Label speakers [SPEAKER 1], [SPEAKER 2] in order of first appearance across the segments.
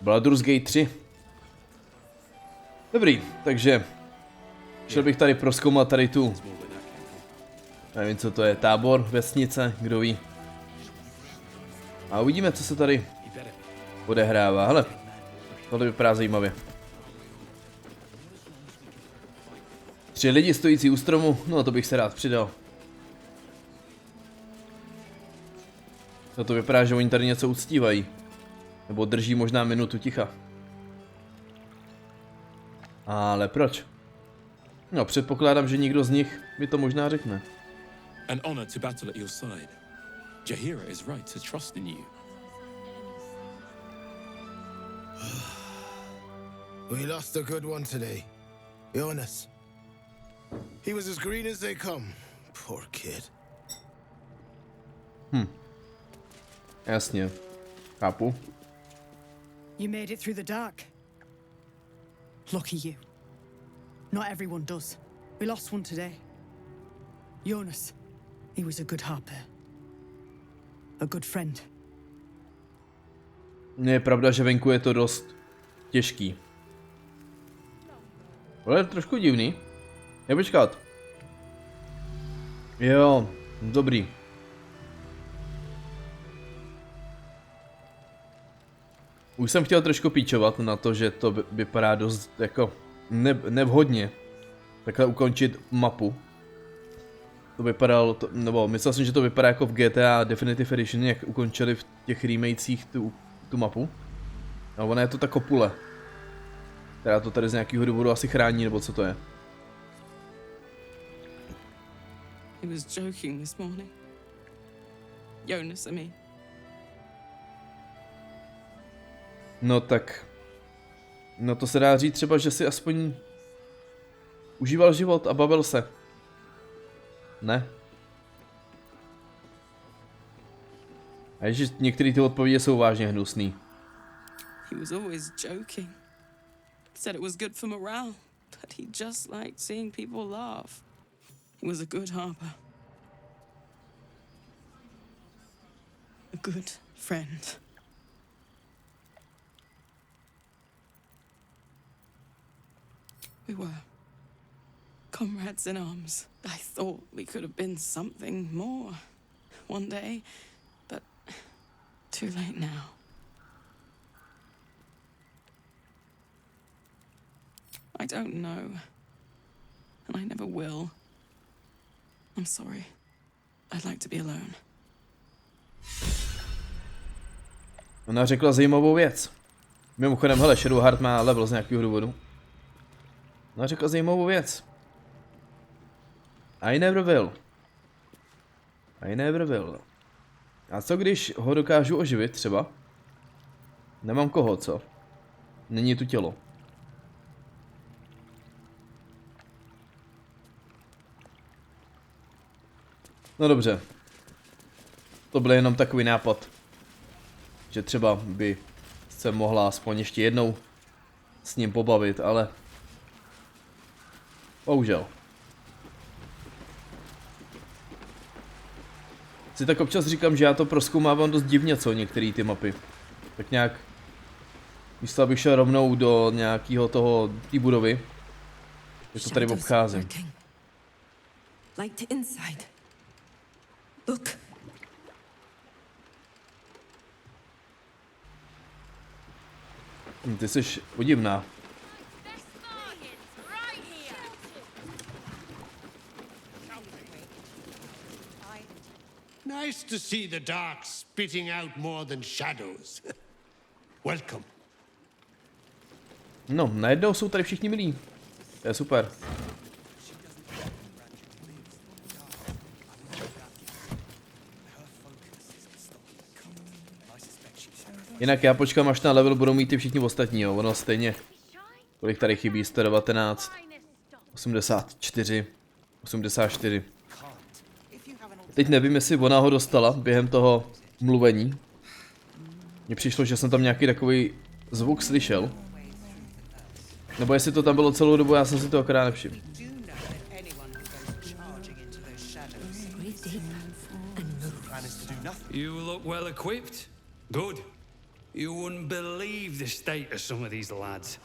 [SPEAKER 1] Baldur's Gate 3. Dobrý, takže šel bych tady prozkoumat tady tu, nevím co to je, tábor, vesnice, kdo ví. A uvidíme, co se tady odehrává. Hele, tohle vypadá zajímavě. 3 lidi stojící u stromu, no to bych se rád přidal. No to vypadá, že oni tady něco uctívají. Nebo drží možná minutu ticha. Ale proč? No, předpokládám, že nikdo z nich mi to možná řekne.
[SPEAKER 2] An honor to battle at your side. Jahira is right to trust in you.
[SPEAKER 3] We lost a good one today. Jonas. He was as green as they come. Poor kid.
[SPEAKER 1] Jasně. Chápu.
[SPEAKER 4] You made it through the dark. Lucky you. Not everyone does. We lost one today. Jonas. He was a good harper. A good friend.
[SPEAKER 1] Je pravda, že venku je to dost těžký. Ale je trošku divný. Počkat. Jo, dobrý. Už jsem chtěl trošku píčovat na to, že to vypadá dost jako nevhodně. Takhle ukončit mapu. To vypadalo, nebo myslel jsem, že to vypadá jako v GTA Definitive Edition, jak ukončili v těch remakech tu mapu. A ona je to ta kopule, která to tady z nějakého důvodu asi chrání, nebo co to je.
[SPEAKER 5] He was joking this morning. Jonas and me.
[SPEAKER 1] No tak... No to se dá říct třeba, že si aspoň... užíval život a bavil se. Ne? A ježiš, některé ty odpovědi jsou vážně hnusný.
[SPEAKER 5] He was always joking. Said it was good for morale, but he just liked seeing people laugh. He was a good harper. A good friend. We were comrades in arms. I thought we could have been something more one day, but too late now. I don't know, and I never will. I'm sorry. I'd like to be alone.
[SPEAKER 1] Ona řekla zajímavou věc. Mimochodem, hele, Shadowheart má level z nějakého důvodu. Ona řekla zajímavou věc. I never will. I never will. A co když ho dokážu oživit třeba? Nemám koho, co? Není tu tělo. No dobře. To byl jenom takový nápad. Že třeba by se mohla aspoň ještě jednou s ním pobavit, ale... Bohužel. Si tak občas říkám, že já to prozkoumávám dost divně, co některé ty mapy. Tak nějak... Místo abych šel rovnou do nějakého toho... té budovy. že to tady obcházím.
[SPEAKER 6] Light inside. Look.
[SPEAKER 1] Ty jsi podivná.
[SPEAKER 7] Nice to see the dark spitting out more than shadows. Welcome.
[SPEAKER 1] No, najednou jsou tady všichni milí. To je super. Jinak já počkám, až na level budou mít ty všichni ostatní, jo. Ono stejně. Kolik tady chybí? 119, 84, 84. Teď nevím, jestli ona ho dostala během toho mluvení. Mně přišlo, že jsem tam nějaký takový zvuk slyšel. Nebo jestli to tam bylo celou dobu, já jsem si to akorát nevšiml.
[SPEAKER 8] You look well equipped. Good. You wouldn't believe the state of some of these lads.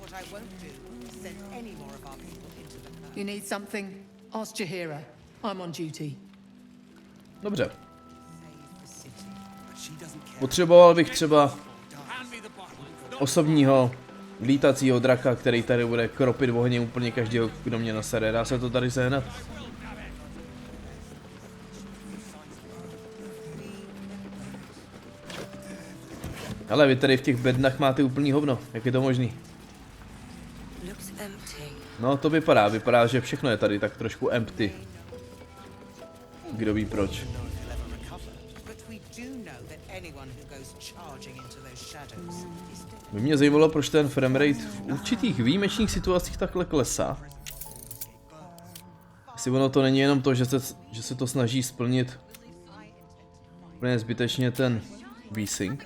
[SPEAKER 9] What I won't do is send any more of our people into the cloud.
[SPEAKER 10] You need something? Ask Jahira. I'm on duty.
[SPEAKER 1] Dobře. Potřeboval bych třeba osobního lítacího draka, který tady bude kropit v ohni úplně každého, kdo mě nasere. Dá se to tady sehnat? Ale vy tady v těch bednách máte úplný hovno. Jak je to možný? No to vypadá, že všechno je tady tak trošku empty. Kdo ví proč. By mě zajímalo, proč ten framerate v určitých výjimečných situacích takhle klesá. Jestli ono to není jenom to, že se to snaží splnit úplně zbytečně ten VSync.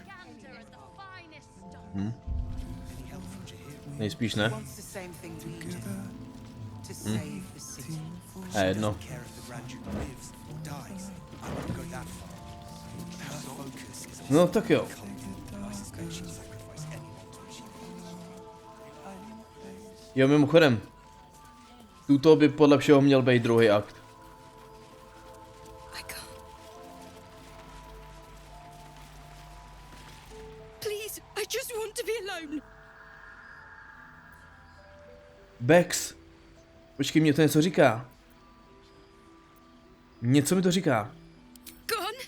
[SPEAKER 1] Nejspíš ne. A jedno. No tak jo. Jo, mimochodem. Tuto by podle všeho měl být druhý akt.
[SPEAKER 6] Please, I just want to be alone.
[SPEAKER 1] Bex. Počkej, mě to něco říká. Něco mi to říká.
[SPEAKER 6] Gone?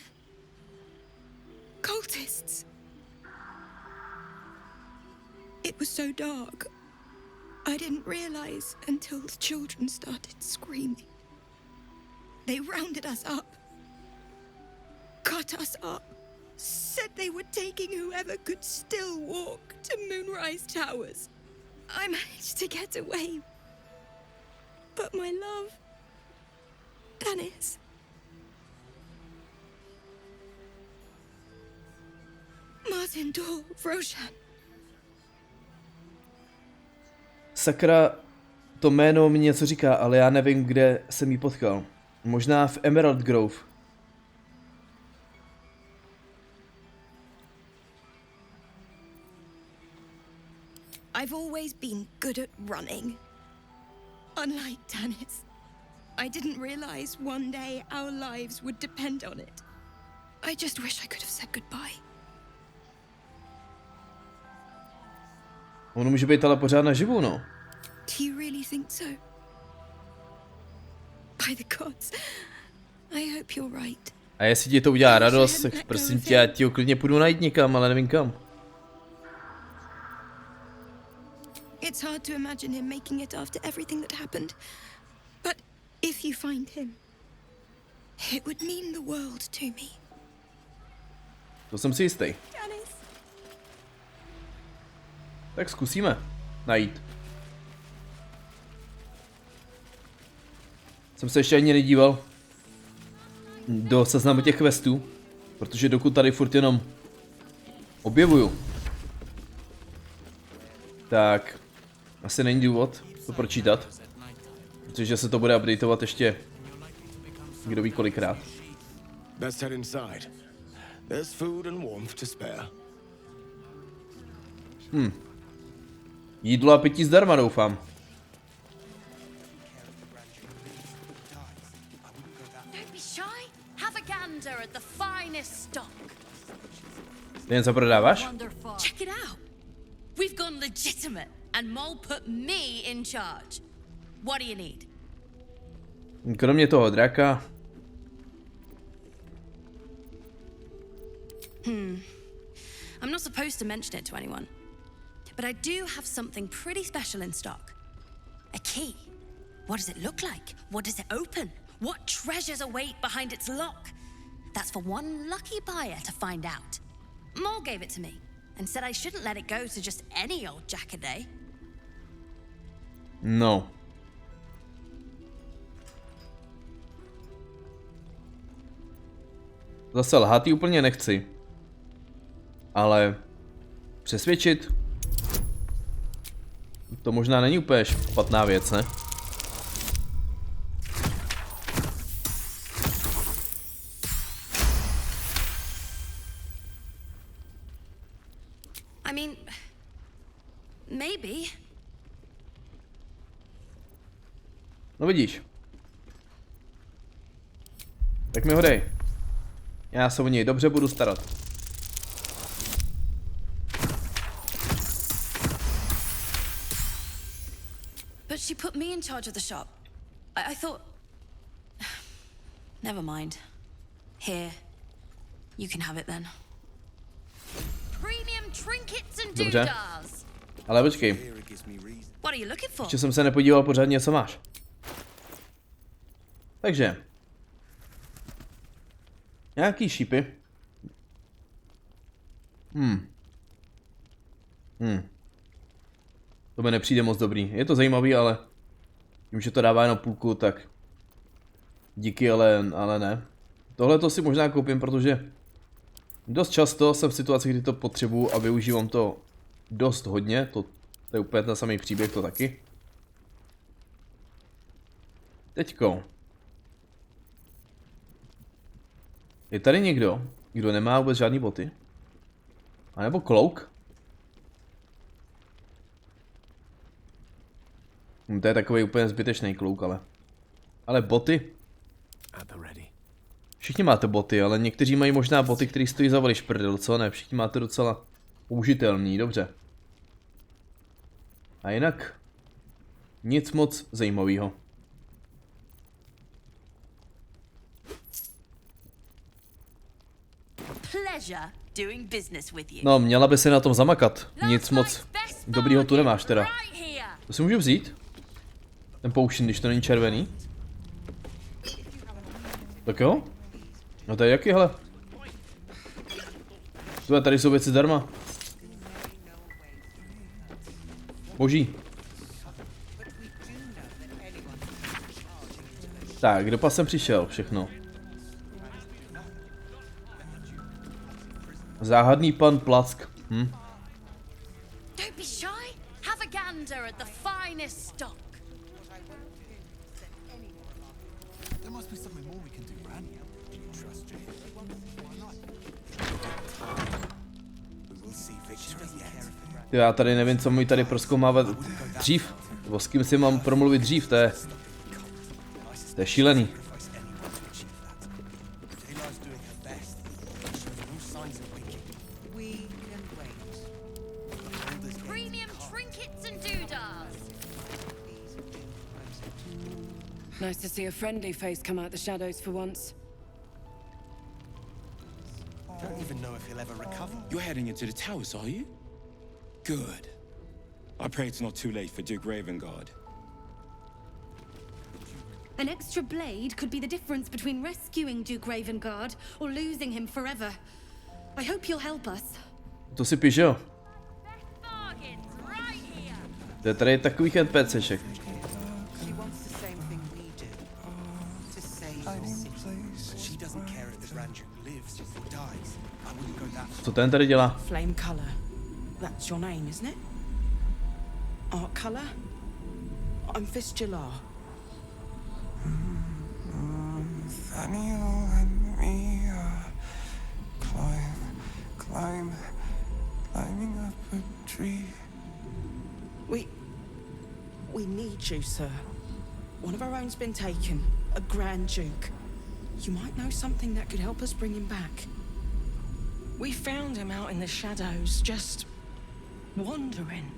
[SPEAKER 6] Cultists. It was so dark. I didn't realize until the children started screaming. They rounded us up. Cut us up. Said they were taking whoever could still walk to Moonrise Towers. I managed to get away. But my love, Dennis. Martin Dor, Roshan.
[SPEAKER 1] Sakra, to jméno mi něco říká, ale já nevím, kde jsem jí potkal. Možná v Emerald Grove.
[SPEAKER 6] I've always been good at running. Unlike Dennis, I didn't realize one day our lives would depend on it. I just wish I could have said goodbye.
[SPEAKER 1] Ono může být ale pořád naživu, no.
[SPEAKER 6] Do you really think so? By the gods, I hope you're right.
[SPEAKER 1] A jestli ti to udělá radost, tak prosím tě, já ti ho klidně půjdu najít někam, ale nevím kam.
[SPEAKER 6] It's hard to imagine him making it after everything that happened. But if you find him, it would mean the world to me.
[SPEAKER 1] To jsem si jistý. Tak zkusíme najít. Jsem se ještě ani nedíval do seznamu těch questů, protože dokud tady furt jenom objevuju, tak asi není důvod to pročítat, protože se to bude updateovat ještě kdo ví kolikrát.
[SPEAKER 3] Best head inside. There's food and warmth to spare.
[SPEAKER 1] Jídlo a pití zdarma, doufám. Ty něco prodáváš?
[SPEAKER 11] Check it out. We've gone legitimate and Mole put me in charge. What do you need?
[SPEAKER 1] Kromě toho draka.
[SPEAKER 11] I'm not supposed to mention it to anyone, but I do have something pretty special in stock. A key. What does it look like? What does it open? What treasures await behind its lock? That's for one lucky buyer to find out. Mole gave it to me and said I shouldn't let it go to just any old jackaday.
[SPEAKER 1] No. Zase lhát jí úplně nechci. Ale přesvědčit to možná není úplně špatná věc, ne?
[SPEAKER 11] I mean, maybe.
[SPEAKER 1] No vidíš. Tak mi ho dej. Já se o něj dobře budu starat.
[SPEAKER 11] But she put me in charge of the shop. I thought... Never mind. Here. You can have it then. Premium trinkets and doodahs.
[SPEAKER 1] Ale počkej.
[SPEAKER 11] What are you looking for?
[SPEAKER 1] Ještě jsem se nepodíval pořádně, co máš. Takže. Nějaký šípy. To mi nepřijde moc dobrý. Je to zajímavý, ale tím, že to dává jenom půlku, tak díky, ale ne. Tohle to si možná koupím, protože dost často jsem v situaci, kdy to potřebuju a využívám to dost hodně. To je úplně ten samý příběh, to taky. Teďko. Je tady někdo, kdo nemá vůbec žádný boty? A nebo klouk? To je takový úplně zbytečný klouk, ale boty? Všichni máte boty, ale někteří mají možná boty, které stojí za vališ prdel, co ne? Všichni máte docela použitelný, dobře. A jinak nic moc zajímavého. No, měla by se na tom zamakat. Nic moc dobrýho tu nemáš teda. To si můžu vzít? Ten potion, když to není červený. Tak jo? No to je jaký, hele. Tady jsou věci zdarma. Boží. Tak, kdo pas sem přišel? Všechno. Záhadný pan Plack.
[SPEAKER 11] Don't be shy. Have a gander at the finest stock.
[SPEAKER 12] There must be something more we can do, Bran. Do you trust Jay? We will see victory yet.
[SPEAKER 1] Já tady nevím, co mi tady prozkoumávat dřív. Nebo s kým si mám promluvit dřív, to je šílený.
[SPEAKER 5] Nice to see a friendly face come out the shadows for once.
[SPEAKER 12] Don't even know if he'll ever recover.
[SPEAKER 2] You're heading into the towers, are you? Good. I pray it's not too late for Duke Ravengard.
[SPEAKER 11] An extra blade could be the difference between rescuing Duke Ravengard or losing him forever. I hope you'll help us.
[SPEAKER 1] To si píš, jo? To je tady takových NPCček. Co ten tady dělá?
[SPEAKER 5] Flame color. That's your name, isn't it? Art color? I'm Fistula.
[SPEAKER 12] Nathaniel and me climbing up a tree.
[SPEAKER 5] We need you, sir. One of our own's been taken, a Grand Duke. You might know something that could help us bring him back. We found him out in the shadows, just wandering.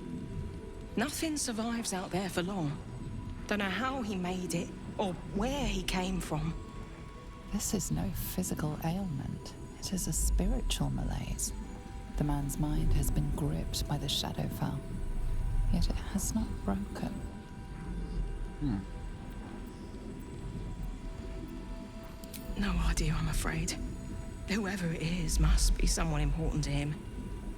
[SPEAKER 5] Nothing survives out there for long. Don't know how he made it, or where he came from.
[SPEAKER 13] This is no physical ailment. It is a spiritual malaise. The man's mind has been gripped by the Shadowfell, yet it has not broken.
[SPEAKER 5] No idea, I'm afraid. Whoever it is must be someone important to him.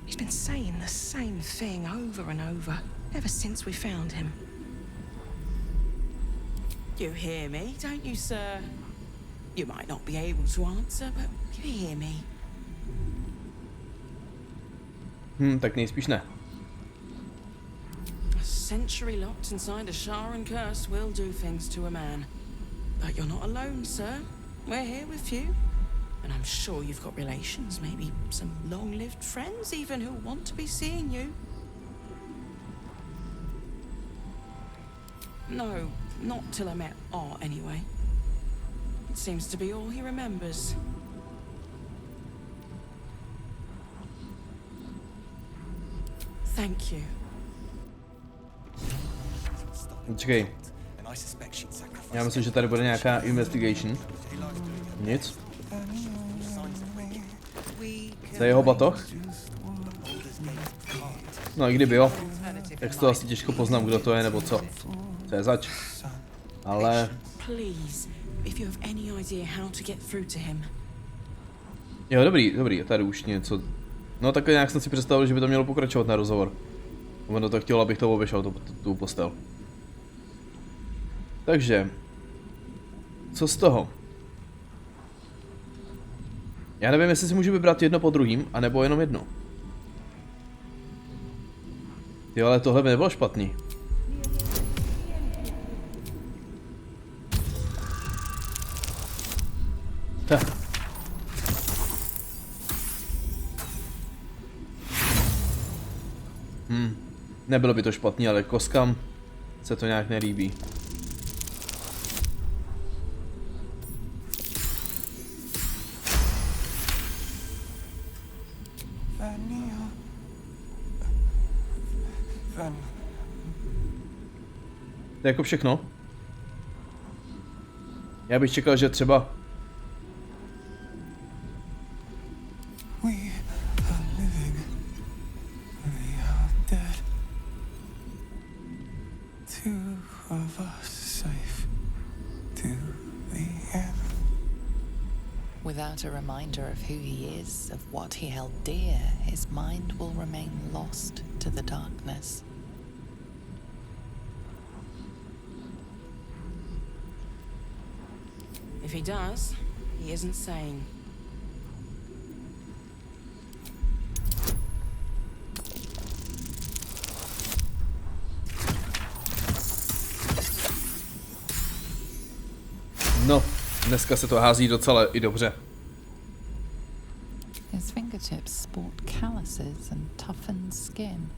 [SPEAKER 5] He's been saying the same thing over and over, ever since we found him. You hear me, don't you, sir? You might not be able to answer, but you hear me.
[SPEAKER 1] Tak nejspíš ne.
[SPEAKER 5] A century locked inside a Sharon curse will do things to a man. But you're not alone, sir. We're here with you. And I'm sure you've got relations, maybe some long-lived friends even who want to be seeing you. No, not till I met Art anyway. It seems to be all he remembers. Thank you.
[SPEAKER 1] Čekej. Já myslím, že tady bude nějaká investigation. Nic. To je jeho batoh? No i kdyby jo. Tak to asi těžko poznám, kdo to je nebo co. Co je zač. Ale... Jo, dobrý, tady už něco. No takhle nějak jsem si představil, že by to mělo pokračovat na rozhovor. Ono to chtělo, abych to obešel, tu postel. Takže... Co z toho? Já nevím, jestli si můžu vybrat jedno po druhým, anebo jenom jedno. Jo, ale tohle by nebylo špatný. Nebylo by to špatný, ale koskám se to nějak nelíbí. To je jako všechno. Já bych čekal, že třeba...
[SPEAKER 13] Without a reminder of who he is, of what he held dear, his mind will remain lost to the darkness.
[SPEAKER 5] If he does, he isn't sane.
[SPEAKER 1] No, dneska se to hází docela i dobře.
[SPEAKER 13] His fingertips sport calluses and toughened skin,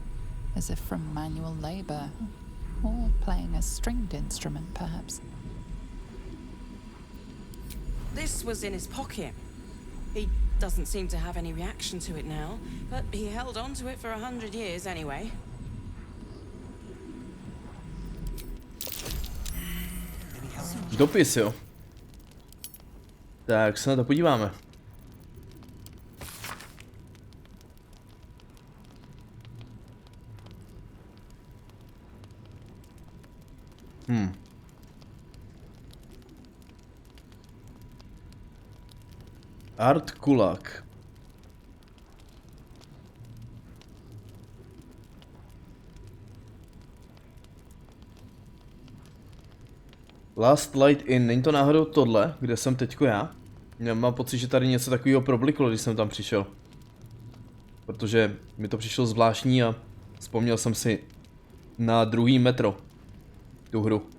[SPEAKER 13] as if from manual labor, or playing a stringed instrument, perhaps.
[SPEAKER 5] This was in his pocket. He doesn't seem to have any reaction to it now, but he held on to it for 100 years anyway.
[SPEAKER 1] Dopis, jo. Tak se na to podíváme. Art Kulak. Last Light In, není to náhodou tohle, kde jsem teďko já? Mám pocit, že tady něco takového probliklo, když jsem tam přišel. Protože mi to přišlo zvláštní a vzpomněl jsem si na druhý metro. Tu hru.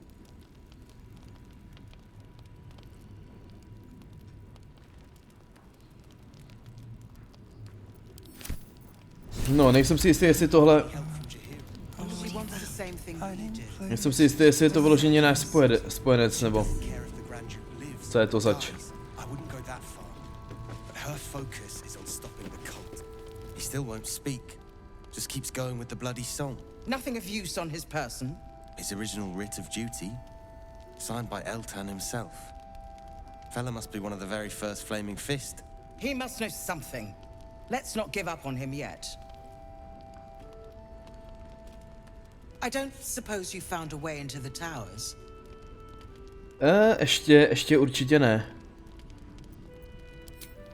[SPEAKER 1] No, nejsem si jistý, jestli tohle... Nejsem si jistý, jestli je to vyloženě náš spojenec, nebo... Co je to zač?
[SPEAKER 9] Nothing of use on his person.
[SPEAKER 14] His original writ of duty, signed by Eltan himself. Fella must be one of the very first Flaming Fist.
[SPEAKER 9] He must know something. Let's not give up on him yet. I don't suppose you found a way into the towers?
[SPEAKER 1] Ještě určitě ne.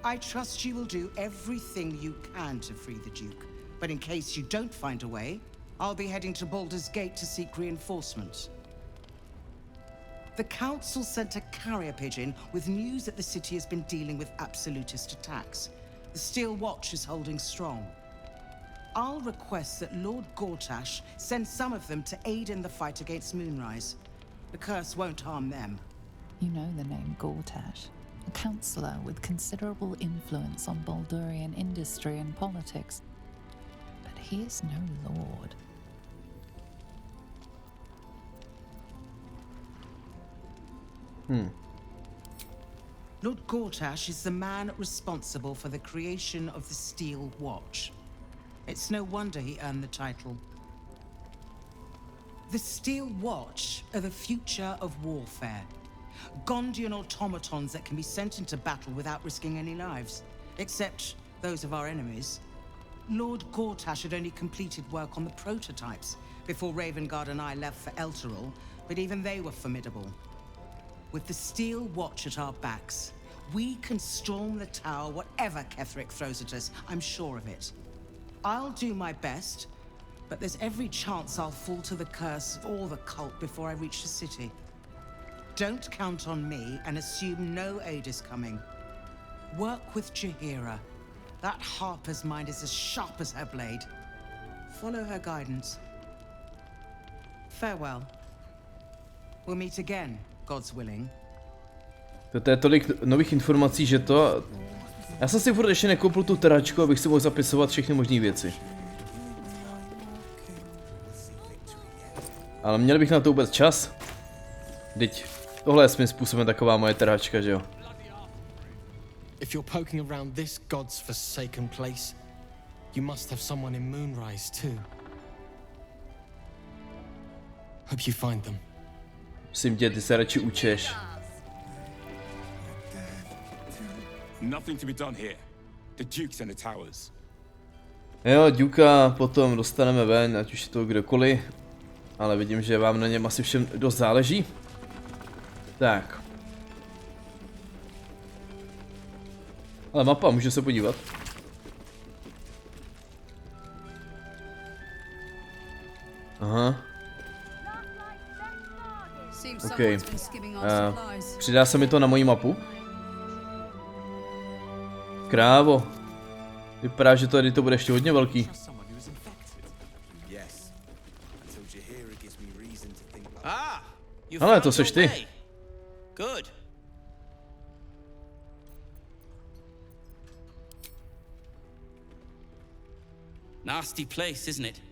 [SPEAKER 9] I trust you will do everything you can to free the Duke. But in case you don't find a way, I'll be heading to Baldur's Gate to seek reinforcements. The Council sent a carrier pigeon with news that the city has been dealing with absolutist attacks. The Steel Watch is holding strong. I'll request that Lord Gortash send some of them to aid in the fight against Moonrise. The curse won't harm them.
[SPEAKER 13] You know the name Gortash. a counselor with considerable influence on Baldurian industry and politics. But he is no lord.
[SPEAKER 9] Lord Gortash is the man responsible for the creation of the Steel Watch. It's no wonder he earned the title. The Steel Watch are the future of warfare. Gondian automatons that can be sent into battle without risking any lives, except those of our enemies. Lord Gortash had only completed work on the prototypes before Ravengard and I left for Elturel, but even they were formidable. With the Steel Watch at our backs, we can storm the tower whatever Ketheric throws at us, I'm sure of it. I'll do my best, but there's every chance I'll fall to the curse or the cult before I reach the city. Don't count on me and assume no aid is coming. Work with Jaheira. That Harper's mind is as sharp as her blade. Follow her guidance. Farewell. We'll meet again, God's willing.
[SPEAKER 1] To je tolik nových informací, že to... Já jsem si furt ještě nekoupil tu teračku, abych si mohl zapisovat všechny možné věci. Ale měl bych na to vůbec čas? Vždyť tohle je svým způsobem taková moje teračka, že jo?
[SPEAKER 15] If you're poking around this god's forsaken place, you must have someone in Moonrise too. Hope you find them.
[SPEAKER 1] Musím tě, ty se radši učeš.
[SPEAKER 2] Nothing to be done here. The Duke's in the towers.
[SPEAKER 1] Jo, Duka potom dostaneme ven, ať už je to kdokoliv. Ale vidím, že vám na něm asi všem dost záleží. Tak. Ale mapa, můžu se podívat. Aha. OK. Přidá se mi to na moji mapu. Krávo. Vypadá, že tady to bude ještě hodně velký. Ale to seš ty.
[SPEAKER 16] Good. Nasty place, isn't it?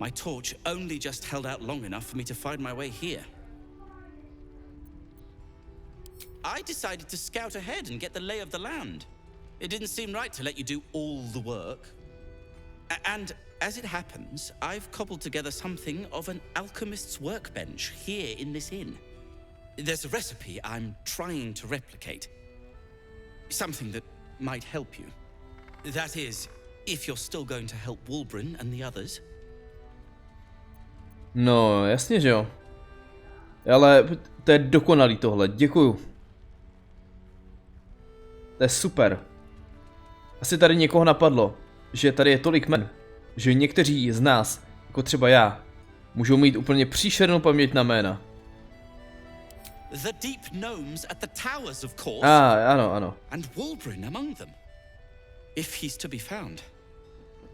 [SPEAKER 16] My torch only just held out long enough for me to find my way here. I decided to scout ahead and get the lay of the land. It didn't seem right to let you do all the work. And as it happens, I've cobbled together something of an alchemist's workbench here in this inn. There's a recipe I'm trying to replicate. Something that might help you. That is, if you're still going to help Wulbren and the others.
[SPEAKER 1] No, jasně, že jo. Ale to je dokonalý tohle, děkuju. To je super. Asi tady někoho napadlo, že tady je tolik men, že někteří z nás, jako třeba já, můžou mít úplně příšernou paměť na jména.
[SPEAKER 16] The deep gnomes at the towers, of course.
[SPEAKER 1] Ano, ano.
[SPEAKER 16] And Wulbren among them. If he's to be found.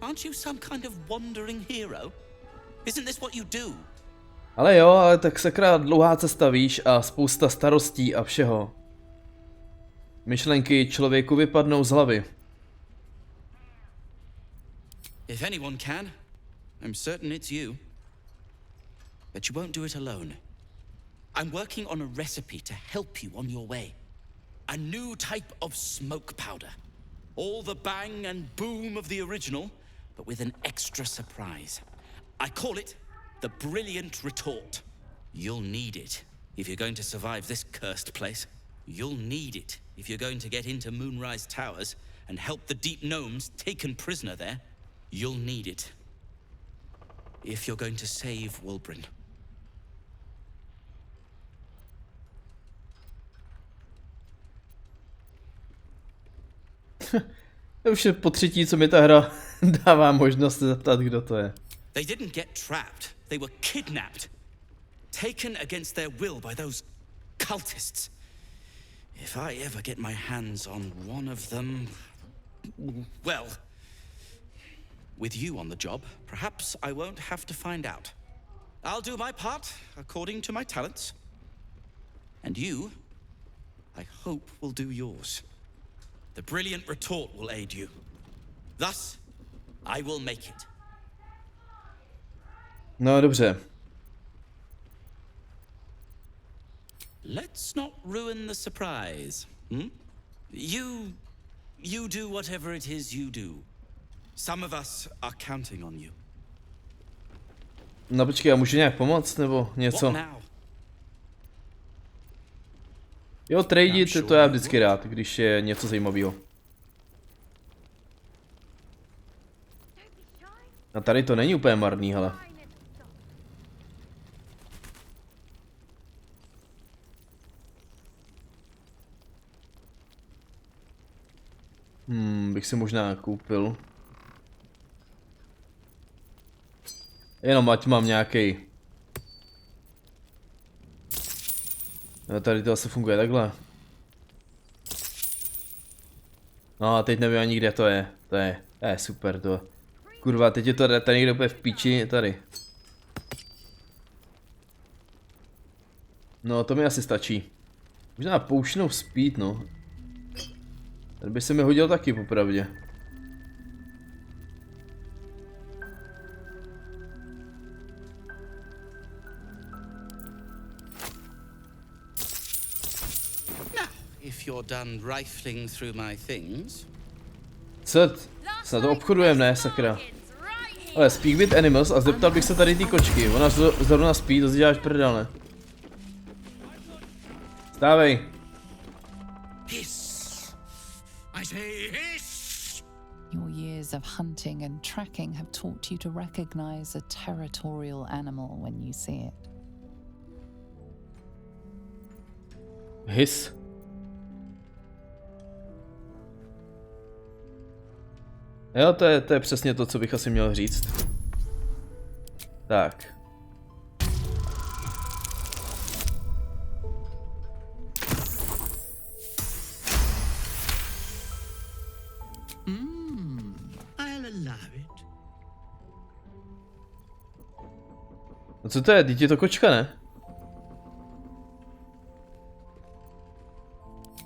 [SPEAKER 16] Aren't you some kind of wandering hero? Isn't this what you do?
[SPEAKER 1] Ale jo, ale tak sakra dlouhá cesta, víš, a spousta starostí a všeho. Myšlenky člověku vypadnou z hlavy.
[SPEAKER 16] If anyone can, I'm certain it's you. But you won't do it alone. I'm working on a recipe to help you on your way. A new type of smoke powder. All the bang and boom of the original, but with an extra surprise. I call it the Brilliant Retort. You'll need it if you're going to survive this cursed place. You'll need it if you're going to get into Moonrise Towers and help the deep gnomes taken prisoner there. You'll need it if you're going to save Wulbren.
[SPEAKER 1] Už je po třetí, co mi ta hra dává možnost se zeptat, kdo to je.
[SPEAKER 16] They didn't get trapped. They were kidnapped. Taken against their will by those cultists. If I ever get my hands on one of them... Well... With you on the job, perhaps I won't have to find out. I'll do my part according to my talents. And you I hope will do yours. The brilliant retort will aid you. Thus, I will make it.
[SPEAKER 1] No, dobře.
[SPEAKER 16] Let's not ruin the surprise. Hmm? You do whatever it is you do. Some of us are counting on you.
[SPEAKER 1] No počkej, já můžu nějak pomoct, nebo něco? Jo, tradeit, to já vždycky rád, když je něco zajímavého. A tady to není úplně marný, hele. Bych si možná koupil. Jenom ať mám nějaký. No, tady to asi funguje takhle. No a teď nevím ani kde to je. To je super to. Kurva, teď je to tady někde úplně v píči, tady. No to mi asi stačí. Možná poušnou speed, no. Tady by se mi hodil taky, popravdě.
[SPEAKER 16] If you're done rifling through my things.
[SPEAKER 1] Co? Snad to obchodujeme, ne, sakra. Ale speak with animals a zeptal bych se tady ty kočky. Ona zrovna spí, to si děláš prdel, ne? Stávej.
[SPEAKER 13] Your years of hunting and tracking have taught you to recognize a territorial animal when you see it.
[SPEAKER 1] Hiss. Jo, to je přesně to, co bych asi měl říct. Tak.
[SPEAKER 7] I'll allow it.
[SPEAKER 1] No co to je? Dítě to kočka, ne?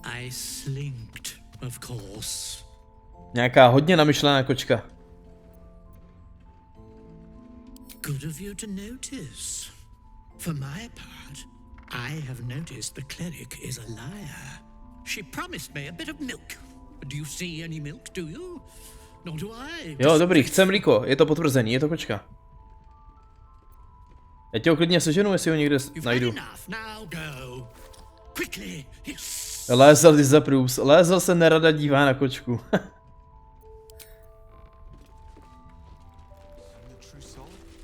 [SPEAKER 7] I slinked, of course.
[SPEAKER 1] Nějaká hodně namyšlená kočka.
[SPEAKER 7] Good of you to notice. For my part, I have noticed the cleric is a liar. She promised me a bit of milk. Do you see any milk, do you? Nor do I.
[SPEAKER 1] Jo, dobrý, chce mlíko, je to potvrzený, je to kočka. Já tě ho klidně seženu, jestli ho někde najdu. Lézel ty za průz, lézel se nerada dívá na kočku.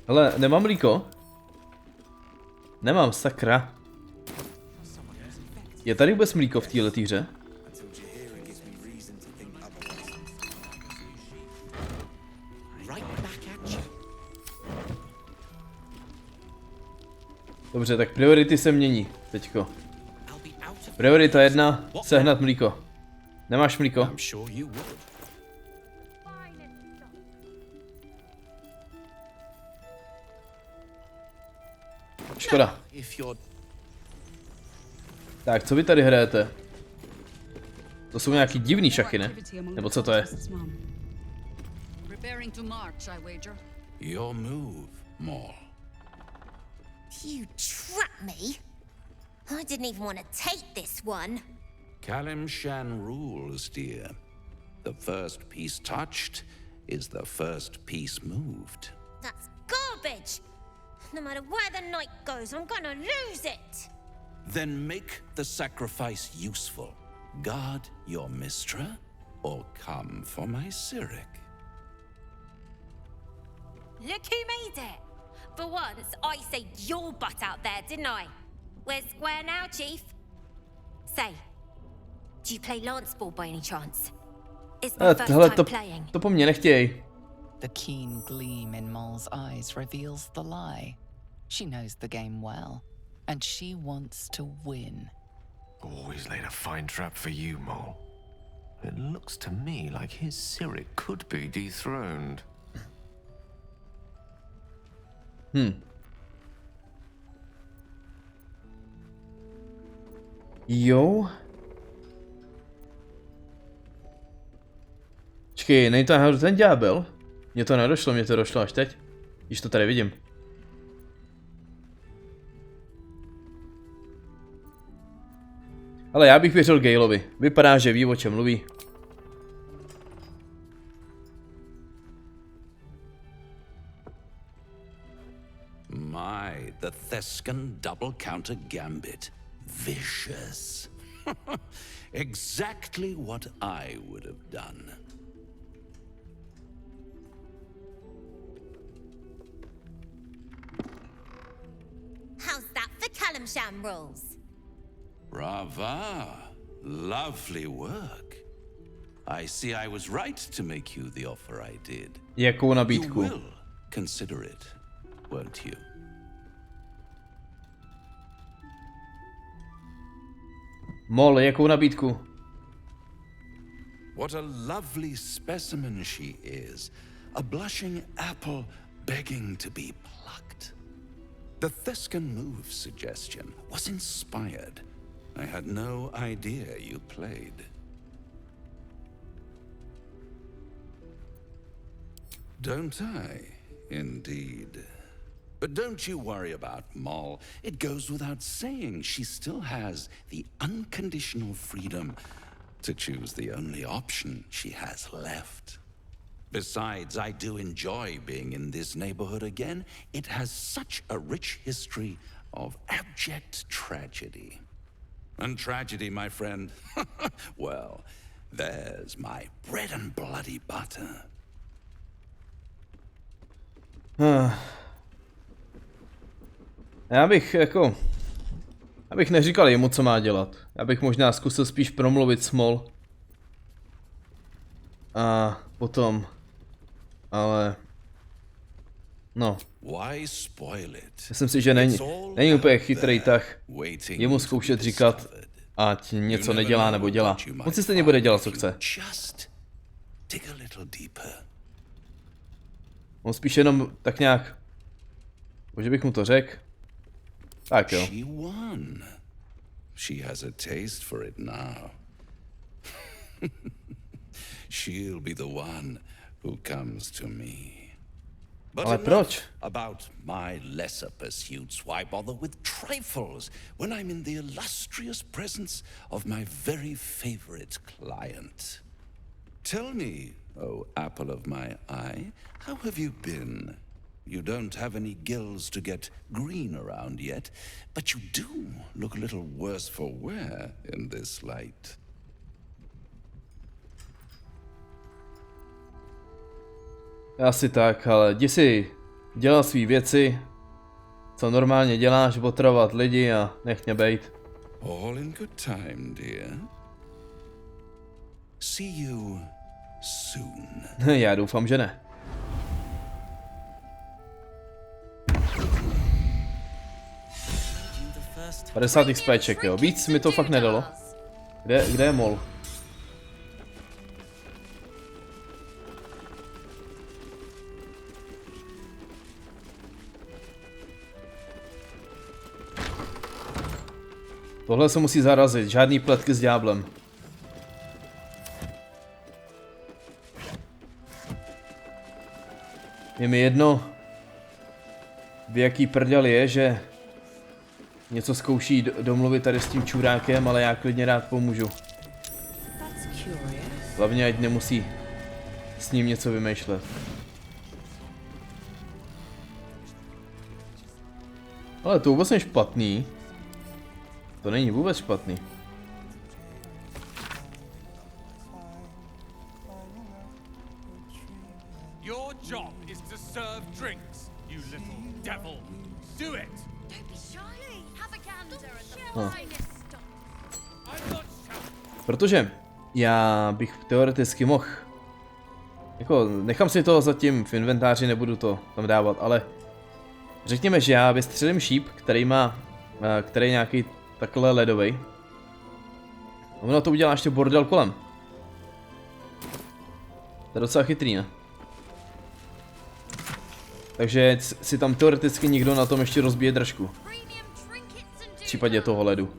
[SPEAKER 1] Hele, nemám mlíko? Nemám, sakra. Je tady vůbec mlíko v této hře? Dobře, tak priority se mění teďko. Priorita 1, sehnat mlíko. Nemáš mlíko? Škoda. Tak, co vy tady hrajete? To jsou nějaký divný šachy, ne? Nebo co to je?
[SPEAKER 17] Your move, Maul.
[SPEAKER 18] You trapped me? I didn't even want to take this one.
[SPEAKER 17] Kalim Shan rules, dear. The first piece touched is the first piece moved.
[SPEAKER 18] That's garbage! No matter where the night goes, I'm gonna lose it!
[SPEAKER 17] Then make the sacrifice useful. Guard your Mistra, or come for my Cyric.
[SPEAKER 18] Look who made it! For once, I saved your butt out there, didn't I? Where's Square now, Chief? Say, do you play Lance Ball by any chance? It's my first time playing.
[SPEAKER 1] To po mně nechtěj.
[SPEAKER 13] The keen gleam in Maul's eyes reveals the lie. She knows the game well, and she wants to win.
[SPEAKER 19] Always laid a fine trap for you, Maul. It looks to me like his Cyric could be dethroned.
[SPEAKER 1] Jo. Počkej, není to náhodou ten ďábel? Mně to nedošlo, mně to došlo až teď. Když to tady vidím. Ale já bych věřil Galeovi. Vypadá, že ví, o čem mluví.
[SPEAKER 17] My, the Thescan double counter gambit. Vicious. Exactly what I would have done.
[SPEAKER 18] How's that for Kalimsham rules?
[SPEAKER 17] Brava. Lovely work. I see I was right to make you the offer I did.
[SPEAKER 1] Jakou nabídku?
[SPEAKER 17] You will consider it, won't you?
[SPEAKER 1] Mol, jakou nabídku?
[SPEAKER 17] What a lovely specimen she is. A blushing apple begging to be plucked. The Thescan move suggestion was inspired. I had no idea you played. Don't I? Indeed. But don't you worry about Moll. It goes without saying she still has the unconditional freedom to choose the only option she has left. Besides, I do enjoy being in this neighborhood again. It has such a rich history of abject tragedy. And tragedy, my friend, well, there's my bread and bloody butter.
[SPEAKER 1] Já bych neříkal jemu, co má dělat. Já bych možná zkusil spíš promluvit s Moll. A potom, ale no. Myslím si, že není úplně chytrý tah jemu zkoušet říkat, ať něco nedělá nebo dělá. On si stejně bude dělat, co chce. On spíš jenom tak nějak, že bych mu to řekl. Tak jo.
[SPEAKER 17] She has a taste for it now. She'll be the one who comes to me. But
[SPEAKER 1] ale proč?
[SPEAKER 17] About my lesser pursuits. Why bother with trifles when I'm in the illustrious presence of my very favorite client? Tell me, oh apple of my eye, how have you been? You don't have any gills to get green around yet, but you do look a little worse for wear in this light.
[SPEAKER 1] Asi tak, ale jdi si dělat svý věci, co normálně děláš, otravovat lidi a nech mě bejt.
[SPEAKER 17] All in good time, dear. See you soon.
[SPEAKER 1] Já doufám, že ne. $50 XPček, jo. Víc mi to fakt nedalo. Kde je Moll? Tohle se musí zarazit, žádný pletky s ďáblem. Je mi jedno, v jaký prdel je, že něco zkouší domluvit tady s tím čurákem, ale já klidně rád pomůžu. Hlavně ať nemusí s ním něco vymýšlet. Ale to vůbec není špatný. To není vůbec špatný.
[SPEAKER 12] Your job is to serve drinks, you little devil. Do it.
[SPEAKER 11] Don't be shy. Have a gander at the
[SPEAKER 1] No.
[SPEAKER 11] finest stuff.
[SPEAKER 12] I'm not shy.
[SPEAKER 1] Protože já bych teoreticky mohl, jako nechám si to zatím v inventáři, nebudu to tam dávat, ale řekněme, že já vystřelím šíp, který je nějaký takhle ledový. Ono to udělá ještě bordel kolem. To je docela chytrý, ne? Takže si tam teoreticky někdo na tom ještě rozbije držku. V případě toho ledu.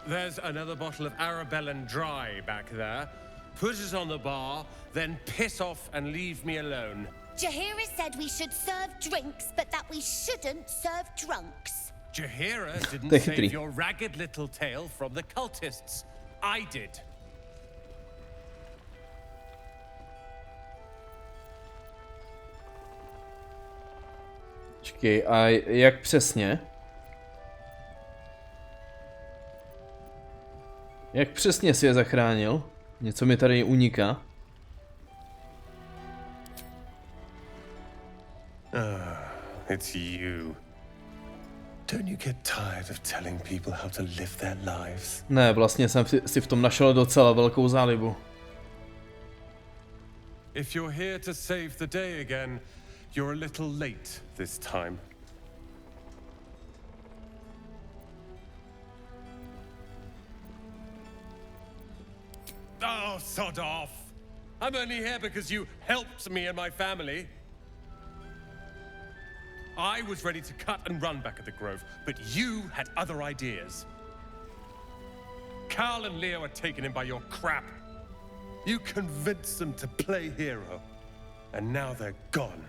[SPEAKER 12] There's another bottle of Arabellan Dry back there. Put it on the bar, then piss off and leave me alone.
[SPEAKER 18] Jaheira said we should serve drinks, but that we shouldn't serve drunks.
[SPEAKER 12] Jaheira didn't save your ragged little tail from the cultists. I did.
[SPEAKER 1] Počkej, a jak přesně? Jak přesně si je zachránil? Něco mi tady uniká.
[SPEAKER 12] It's you. Don't you get tired of telling people how to live their lives?
[SPEAKER 1] Ne, vlastně jsem si v tom našel docela velkou zálibu.
[SPEAKER 12] If you're here to save the day again, you're a little late this time. Oh, sod off! I'm only here because you helped me and my family. I was ready to cut and run back at the Grove, but you had other ideas. Carl and Leo are taken in by your crap. You convinced them to play hero, and now they're gone.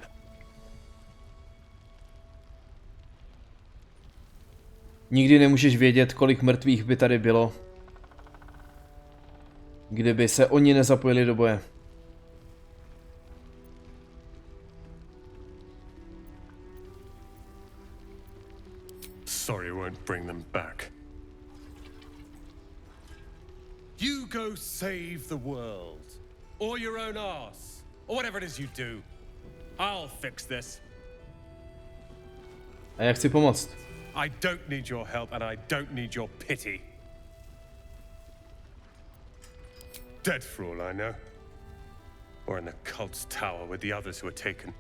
[SPEAKER 1] Nikdy nemůžeš vědět, kolik mrtvých by tady bylo, kdyby se oni nezapojili do boje.
[SPEAKER 12] Sorry, won't bring them back. You go save the world, or your own arse, or whatever it is you do. I'll fix this.
[SPEAKER 1] A jak chci pomoct?
[SPEAKER 12] I don't need your help, and I don't need your pity. Dead for all I know. Or in the cult's tower with the others who were taken.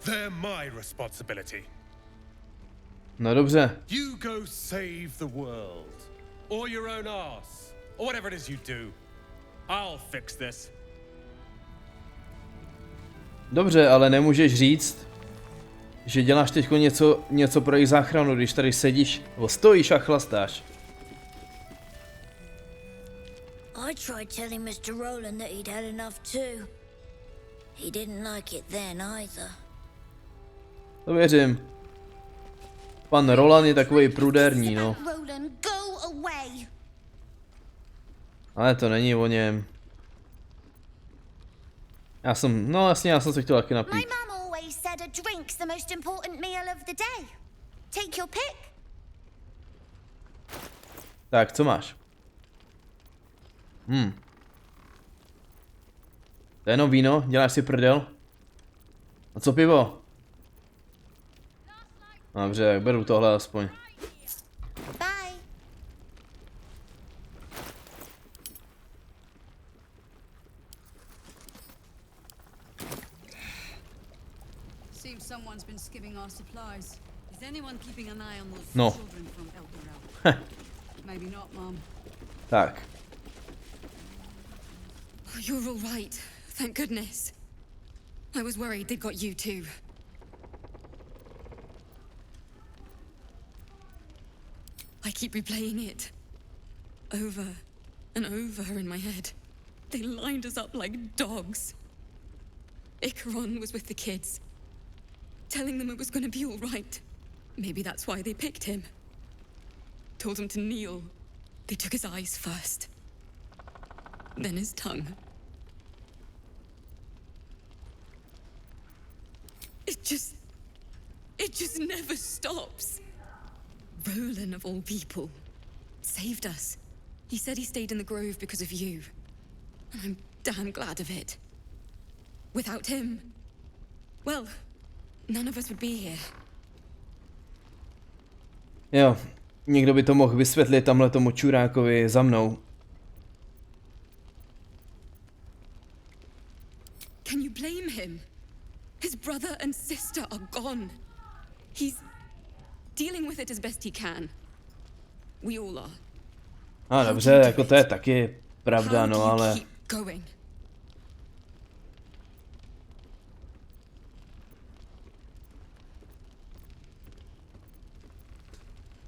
[SPEAKER 12] They're my responsibility.
[SPEAKER 1] No dobře.
[SPEAKER 12] You go save the world. Or your own arse. Or whatever it is you do. I'll fix this.
[SPEAKER 1] Dobře, ale nemůžeš říct, že děláš teď něco pro jejich záchranu, když tady sedíš, nebo stojíš a chlastáš.
[SPEAKER 20] I tried telling Mr. Rowland that he'd had enough too. He didn't like it then either.
[SPEAKER 1] To věřím. Pan Roland je takový prudérní, no.
[SPEAKER 18] Roland, go away.
[SPEAKER 1] Ale to není o něm. Já jsem se chtěl taky napít.
[SPEAKER 18] My mum always said a drink's the most important meal of the day. Take your pick.
[SPEAKER 1] Tak, co máš? To je jenom víno? Děláš si prdel? A co pivo? Dobře, tak beru tohle aspoň.
[SPEAKER 18] Bye.
[SPEAKER 4] Seems someone's been skimming our supplies. Is anyone keeping an eye on those
[SPEAKER 1] No.
[SPEAKER 4] children from Elder? Maybe not, Mom.
[SPEAKER 1] Tak.
[SPEAKER 5] Oh, you're all right. Thank goodness. I was worried they'd got you too. I keep replaying it. Over and over in my head. They lined us up like dogs. Icaron was with the kids, telling them it was going to be all right. Maybe that's why they picked him. Told him to kneel. They took his eyes first, then his tongue. It just never stops. Roland, of all people, saved us. He said he stayed in the grove because of you. And I'm damn glad of it. Without him, well, none of us would be here.
[SPEAKER 1] Jo, někdo by to mohl vysvětlit tamhle tomu čurákovi za mnou.
[SPEAKER 5] Can you blame him? His brother and sister are gone. He's dealing with it as best he can. We all are.
[SPEAKER 1] A dobře, jako to je taky pravda, no ale...
[SPEAKER 5] Going.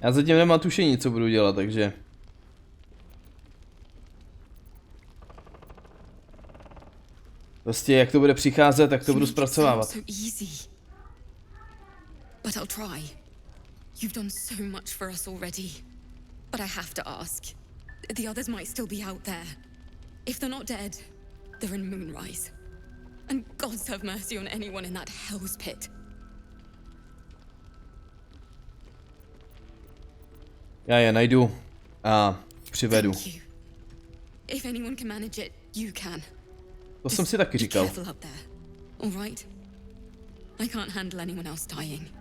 [SPEAKER 1] Já zatím nemám tušení, co budu dělat, takže... Prostě jak to bude přicházet, tak to budu zpracovávat.
[SPEAKER 6] But I'll try. You've done so much for us already. But I have to ask. The others might still be out there. If they're not dead, they're in Moonrise. And gods have mercy on anyone in that hell's pit.
[SPEAKER 1] Já je najdu a přivedu.
[SPEAKER 6] If anyone can manage it, you can.
[SPEAKER 1] To jsem si taky říkal.
[SPEAKER 6] Careful up there. All right? I can't handle anyone else dying.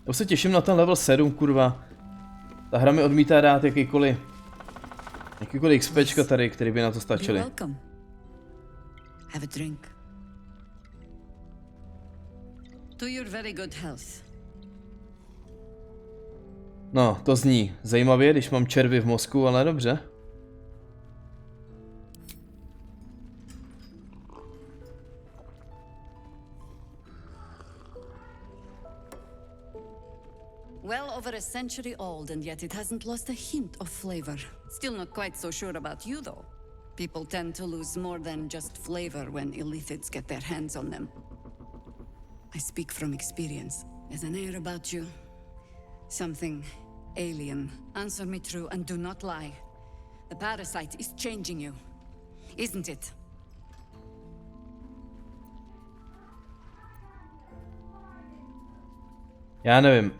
[SPEAKER 1] Já se těším na ten level 7, kurva. Ta hra mi odmítá dát jakýkoliv XPčka tady, který by na to stačily.
[SPEAKER 21] Have a drink. To your very good health.
[SPEAKER 1] No, to zní zajímavě, když mám červy v mozku, ale dobře.
[SPEAKER 21] Well over a century old, and yet it hasn't lost a hint of flavor. Still not quite so sure about you, though. People tend to lose more than just flavor when illithids get their hands on them. I speak from experience. There's an air about you. Something alien. Answer me true and do not lie. The parasite is changing you, isn't it?
[SPEAKER 1] Já nevím.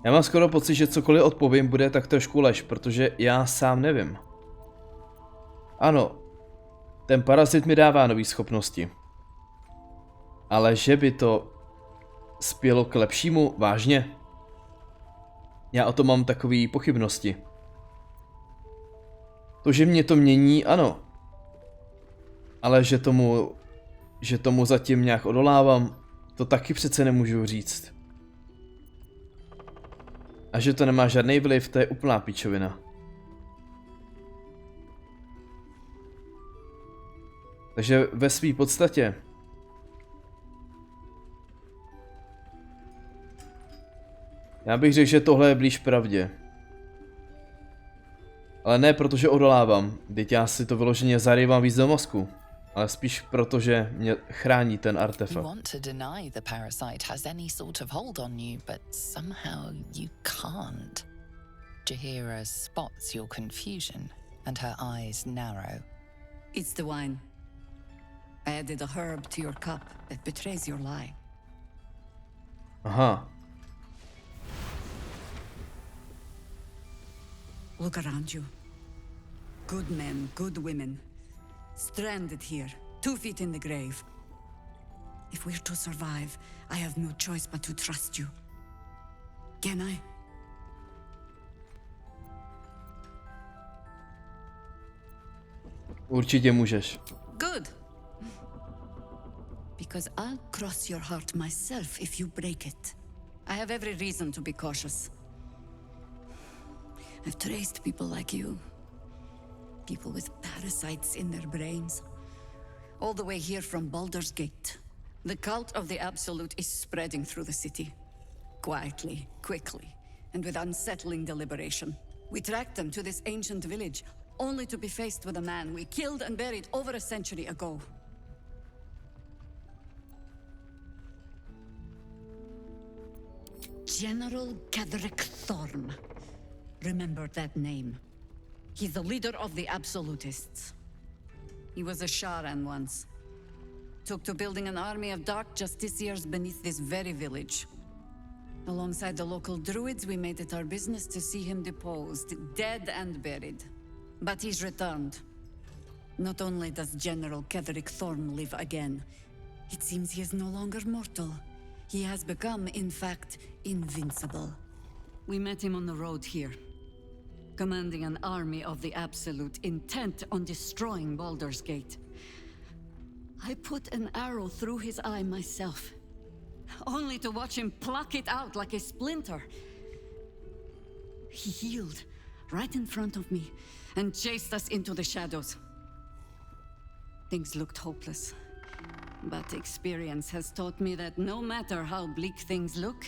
[SPEAKER 1] Já mám skoro pocit, že cokoliv odpovím bude tak trošku lež, protože já sám nevím. Ano, ten parazit mi dává nové schopnosti. Ale že by to spělo k lepšímu, vážně? Já o tom mám takové pochybnosti. To, že mě to mění, ano. Ale že tomu zatím nějak odolávám, to taky přece nemůžu říct. A že to nemá žádný vliv, to je úplná pičovina. Takže ve své podstatě já bych řekl, že tohle je blíž pravdě. Ale ne protože odolávám, vždyť já si to vyloženě zarývám víc do mozku. Ale spíš proto, že mě chrání ten artefakt.
[SPEAKER 13] You want to deny the parasite has any sort of hold on you, but somehow you can't. Jahira spots your confusion, and her eyes narrow.
[SPEAKER 21] It's the wine. I added a herb to your cup that betrays your lie.
[SPEAKER 1] Aha.
[SPEAKER 21] Look around you. Good men, good women. Stranded here, 2 feet in the grave. If we're to survive, I have no choice but to trust you. Can I?
[SPEAKER 1] Určitě můžeš.
[SPEAKER 21] Good. Because I'll cross your heart myself if you break it. I have every reason to be cautious. I've traced people like you. People with parasites in their brains. All the way here from Baldur's Gate. The cult of the Absolute is spreading through the city. Quietly, quickly, and with unsettling deliberation. We tracked them to this ancient village, only to be faced with a man we killed and buried over a century ago. General Cadric Thorn. Remember that name. He's the leader of the Absolutists. He was a Sharan once. Took to building an army of dark justiciars beneath this very village. Alongside the local druids, we made it our business to see him deposed, dead and buried. But he's returned. Not only does General Cadric Thorn live again, it seems he is no longer mortal. He has become, in fact, invincible. We met him on the road here, commanding an army of the Absolute, intent on destroying Baldur's Gate. I put an arrow through his eye myself, only to watch him pluck it out like a splinter. He healed right in front of me and chased us into the shadows. Things looked hopeless, but experience has taught me that no matter how bleak things look,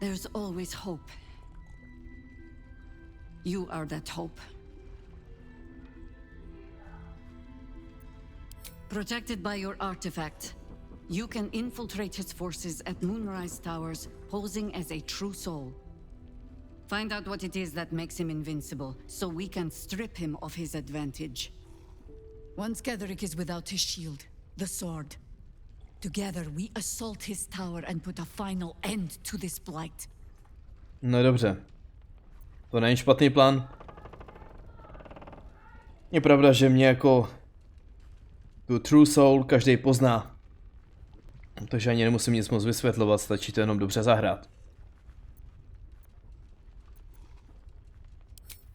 [SPEAKER 21] There's always hope. You are that hope. Protected by your artifact, you can infiltrate his forces at Moonrise Towers, posing as a true soul. Find out what it is that makes him invincible, so we can strip him of his advantage. Once Ketherick is without his shield, the sword, together we assault his tower and put a final end to this blight.
[SPEAKER 1] No dobře. To není špatný plán. Je pravda, že mě jako tu True Soul každý pozná. Takže ani nemusím nic moc vysvětlovat, stačí to jenom dobře zahrát.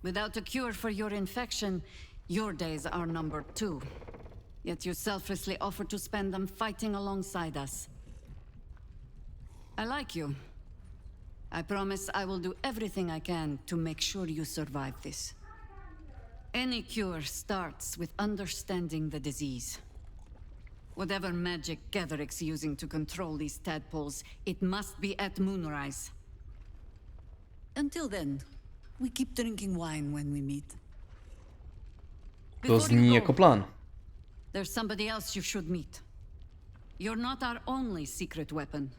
[SPEAKER 21] Without a cure for your infection, your days are numbered too. Yet you selflessly offer to spend them fighting alongside us. I like you. I promise I will do everything I can to make sure you survive this. Any cure starts with understanding the disease. Whatever magic Ketherick's using to control these tadpoles, it must be at Moonrise. Until then, we keep drinking wine when we meet.
[SPEAKER 1] To zní jako plán.
[SPEAKER 21] There's somebody else you should meet. You're not our only secret weapon.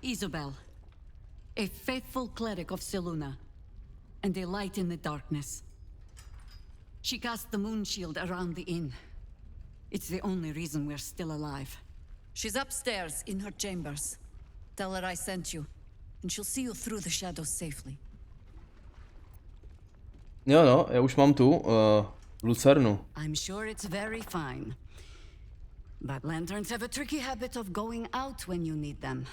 [SPEAKER 21] Isobel, a faithful cleric of Selûne, and a light in the darkness. She cast the moon shield around the inn. It's the only reason we're still alive. She's upstairs in her chambers. Tell her I sent you, and she'll see you through the shadows safely.
[SPEAKER 1] Jo no, já už mám tu lucernu.
[SPEAKER 21] I'm sure it's very fine. But lanterns have a tricky habit of going out when you need them.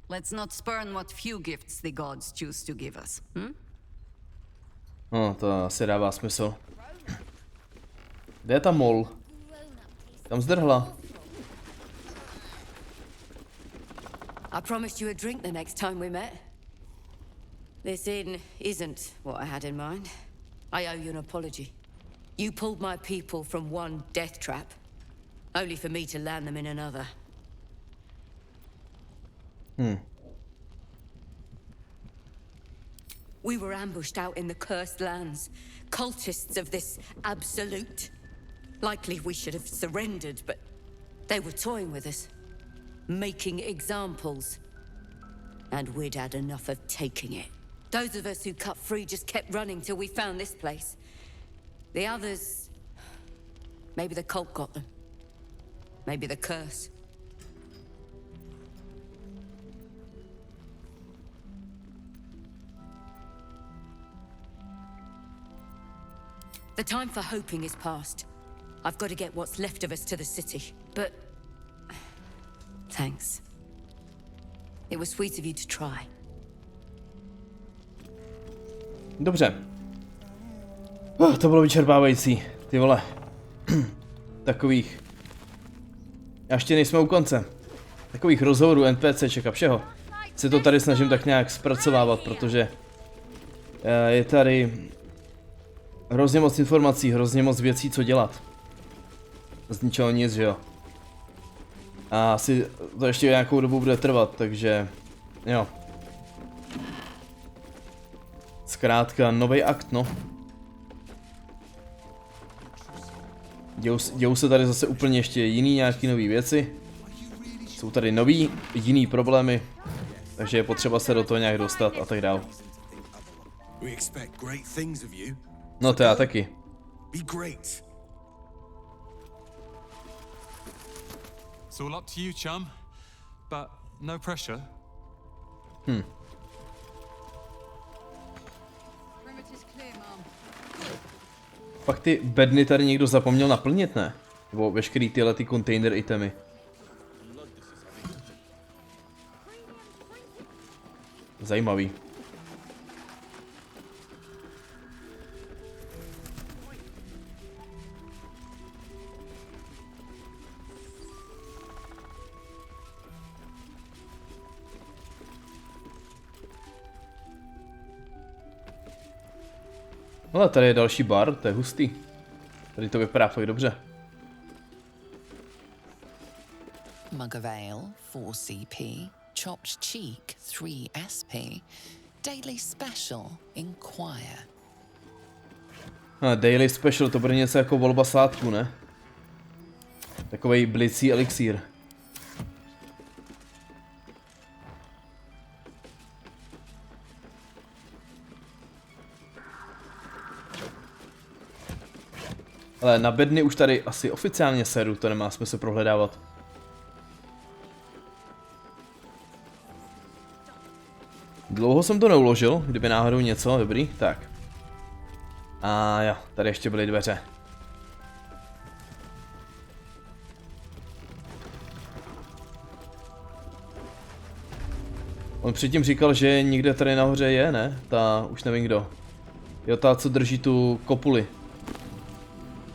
[SPEAKER 21] Let's not spurn what few gifts the gods choose to give us, hm?
[SPEAKER 1] No, to asi dává smysl. Kde je ta mol? Tam zdrhla.
[SPEAKER 8] I promised you a drink the next time we met. This inn isn't what I had in mind. I owe you an apology. You pulled my people from one death trap, only for me to land them in another. We were ambushed out in the cursed lands, cultists of this absolute. Likely we should have surrendered, but they were toying with us, making examples. And we'd had enough of taking it. Those of us who cut free just kept running till we found this place. The others... maybe the cult got them. Maybe the curse. The time for hoping is past. I've got to get what's left of us to the city, but... thanks. It was sweet of you to try.
[SPEAKER 1] Dobře. To bylo vyčerpávající, ty vole. Takových. Ještě nejsme u konce. Takových rozhovorů, NPCček a všeho. Se to tady snažím tak nějak zpracovávat, protože je tady hrozně moc informací, hrozně moc věcí, co dělat. Z ničeho nic, že jo. A asi to ještě nějakou dobu bude trvat, takže jo. Zkrátka, nový akt, no. Dějou se tady zase úplně ještě jiný nějaký nový věci. Jsou tady nový, jiný problémy. Takže je potřeba se do toho nějak dostat a tak dál. No to já taky.
[SPEAKER 22] It's all up to you, chum. But no pressure.
[SPEAKER 1] Pak ty bedny tady někdo zapomněl naplnit, ne? Nebo veškerý tyhle ty container itemy. Zajímavý. Ale tady je další bar, to je hustý. Tady to vypadá fakt dobře.
[SPEAKER 13] Mug of ale, 4 CP, chopped cheek 3 SP. Daily special inquire.
[SPEAKER 1] Daily special, to bude něco jako volba svátků, ne? Takovej blicí elixír. Ale na bedny už tady asi oficiálně seru, to nemá smysl prohledávat. Dlouho jsem to neuložil, kdyby náhodou něco, dobrý, tak. A jo, tady ještě byly dveře. On předtím říkal, že někde tady nahoře je, ne? Ta, už nevím kdo. Jo, ta, co drží tu kopuli.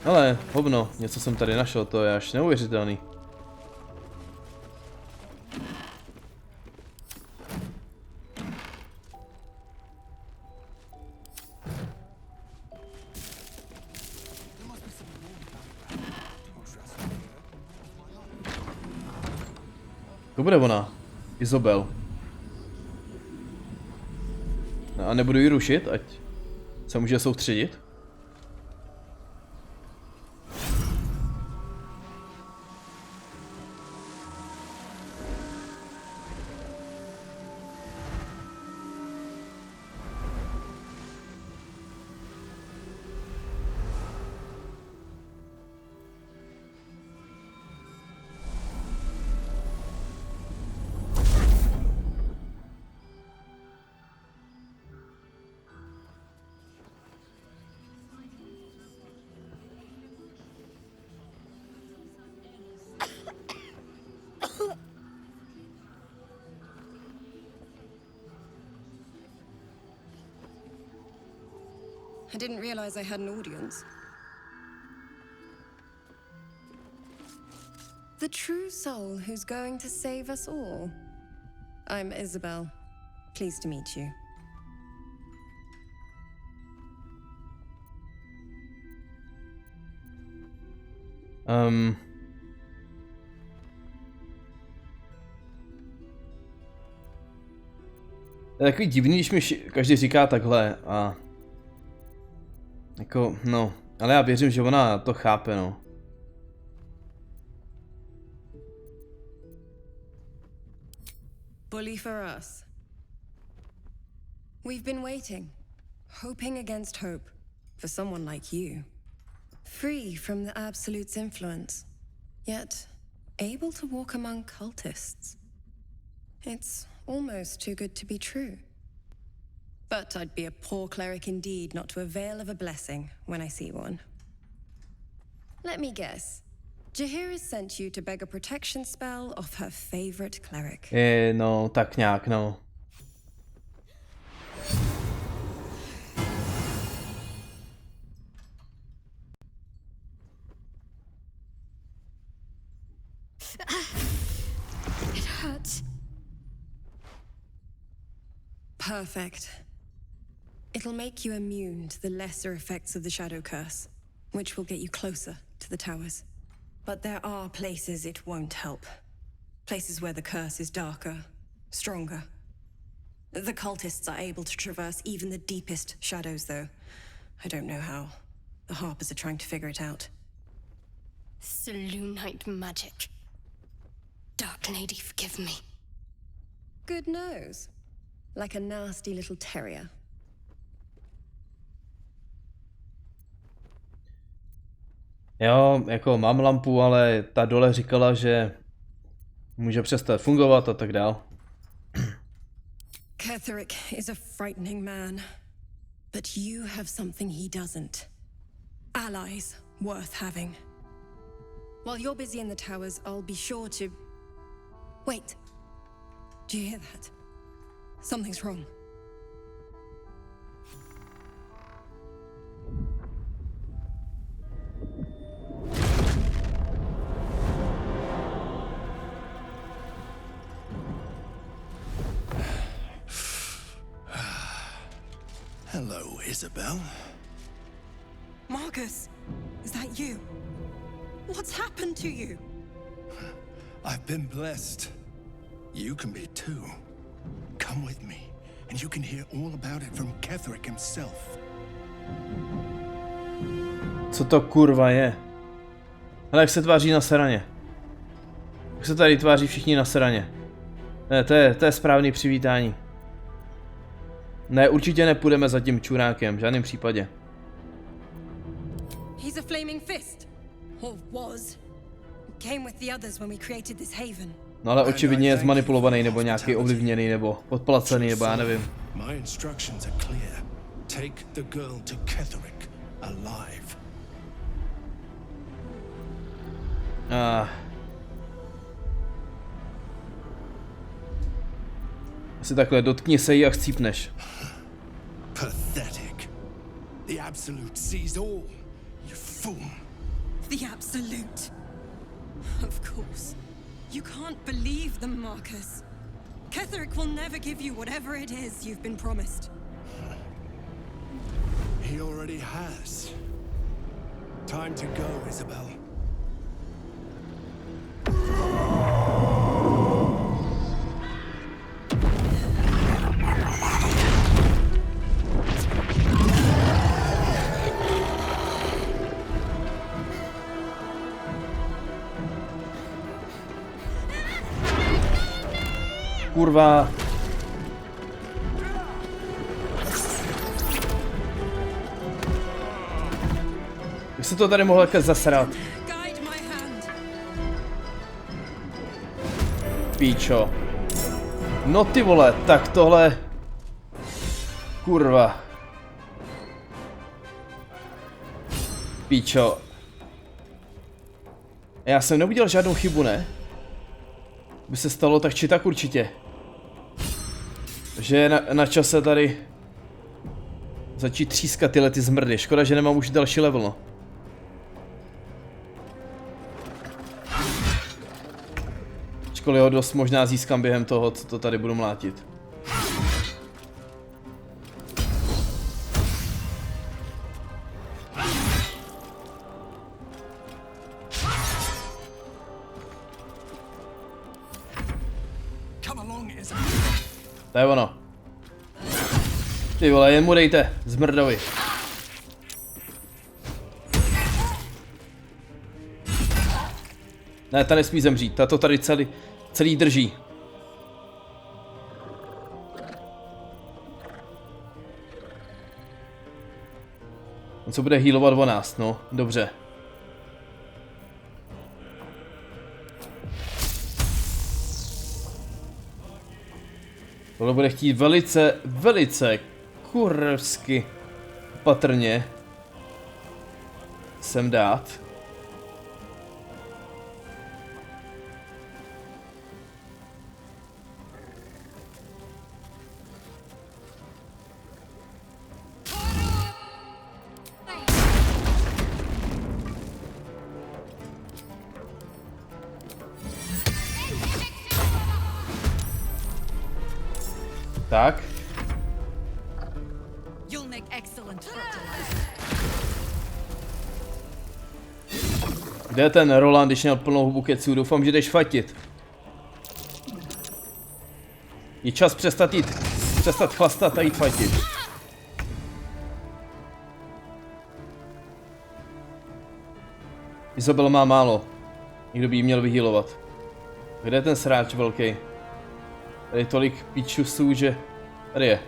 [SPEAKER 1] Ale, hovno, něco jsem tady našel, to je až neuvěřitelný. To bude ona. Izabel. No a nebudu ji rušit, ať se může soustředit.
[SPEAKER 5] I didn't realize I had an audience. The true soul who's going to save us all. I'm Isabel. Pleased to meet you.
[SPEAKER 1] Je takový divný, když mi každý říká takhle a... Jako, no, ale já věřím, že ona to chápe, no.
[SPEAKER 5] Bully for us. We've been waiting, hoping against hope, for someone like you. Free from the Absolute's influence, yet able to walk among cultists. It's almost too good to be true. But I'd be a poor cleric indeed not to avail of a blessing when I see one. Let me guess. Jaheira sent you to beg a protection spell off her favorite cleric.
[SPEAKER 1] No, tak nějak, no.
[SPEAKER 5] It hurts. Perfect. It'll make you immune to the lesser effects of the shadow curse, which will get you closer to the towers. But there are places it won't help. Places where the curse is darker, stronger. The cultists are able to traverse even the deepest shadows, though. I don't know how. The Harpers are trying to figure it out.
[SPEAKER 11] Selûnite magic. Dark Lady, forgive me.
[SPEAKER 5] Good nose. Like a nasty little terrier.
[SPEAKER 1] Jo, jako mám lampu, ale ta dole říkala, že může přestat fungovat a tak dál.
[SPEAKER 5] Ketherick is a frightening man, but you have something he doesn't. Allies worth having. While you're busy in the towers, I'll be sure to... Wait. Do you hear that? Something's wrong.
[SPEAKER 3] Hello, Isabel.
[SPEAKER 5] Marcus, is that you? What's happened to you?
[SPEAKER 3] I've been blessed. You can be too. Come with me, and you can hear all about it from Ketherick himself.
[SPEAKER 1] Co to kurva je? Ale jak se tváří na sraně? Jak se tady tváří všichni na sraně? Ne, to je správný přivítání. Ne, určitě nepůjdeme za tím čurákem, v žádném případě.
[SPEAKER 6] He's a flaming fist. Or was. Came with the others when we created this haven.
[SPEAKER 1] No ale očividně je zmanipulovaný, nebo nějaký ovlivněný, nebo podplacený, nebo já nevím.
[SPEAKER 3] My instructions are clear. Take the girl to Ketherick alive.
[SPEAKER 1] Asi takhle, dotkni se jí a chcípneš.
[SPEAKER 3] Pathetic. The Absolute sees all. You fool.
[SPEAKER 6] The Absolute. Of course. You can't believe them, Marcus. Ketherick will never give you whatever it is you've been promised.
[SPEAKER 3] He already has. Time to go, Isabel.
[SPEAKER 1] Kurva. Jak se to tady mohlo takhle zasrat? Píčo. No ty vole, tak tohle... Kurva. Píčo. Já jsem neudělal žádnou chybu, ne? By se stalo tak či tak určitě. Že je na čase tady začít třískat tyhle ty zmrdy. Škoda, že nemám už další level, no. Ačkoliv ho dost možná získám během toho, co to tady budu mlátit. To je ono. Ty vole, jen mu dejte, zmrdovi. Ne, ta nesmí zemřít, ta to tady celý drží. On se bude healovat o nás, no, dobře. Tohle bude chtít velice kurvsky patrně sem dát. Tak. Kde je ten Roland, když měl plnou hubu keců? Doufám, že jdeš fatit. Je čas přestat chlastat a jít fatit. Isabel má málo. Někdo by jí měl vyhýlovat. Kde je ten sráč velký? Tady je tolik píčusů, že... Tady je.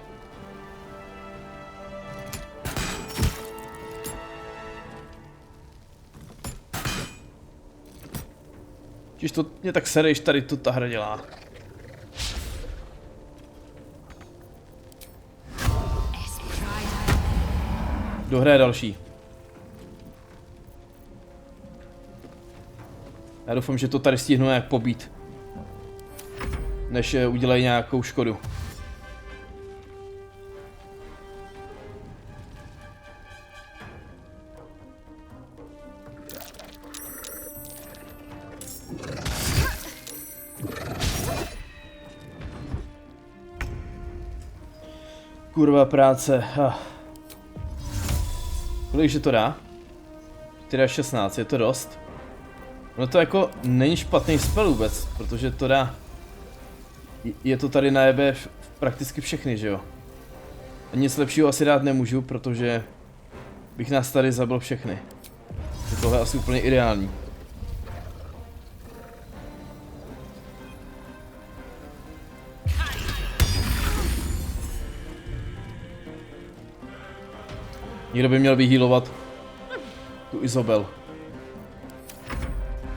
[SPEAKER 1] Čiž to mě tak sereš, tady to ta hra dělá. Dohraje další. Já doufám, že to tady stihnu nějak pobít. Než udělají nějakou škodu. Kurva práce. Kolikže to dá? 4/16, je to dost. No to jako není špatný spell vůbec, protože to dá Je to tady na EB prakticky všechny, že jo? A nic lepšího asi dát nemůžu, protože bych nás tady zabil všechny. Tohle je asi úplně ideální. Někdo by měl vyhealovat tu Izabel.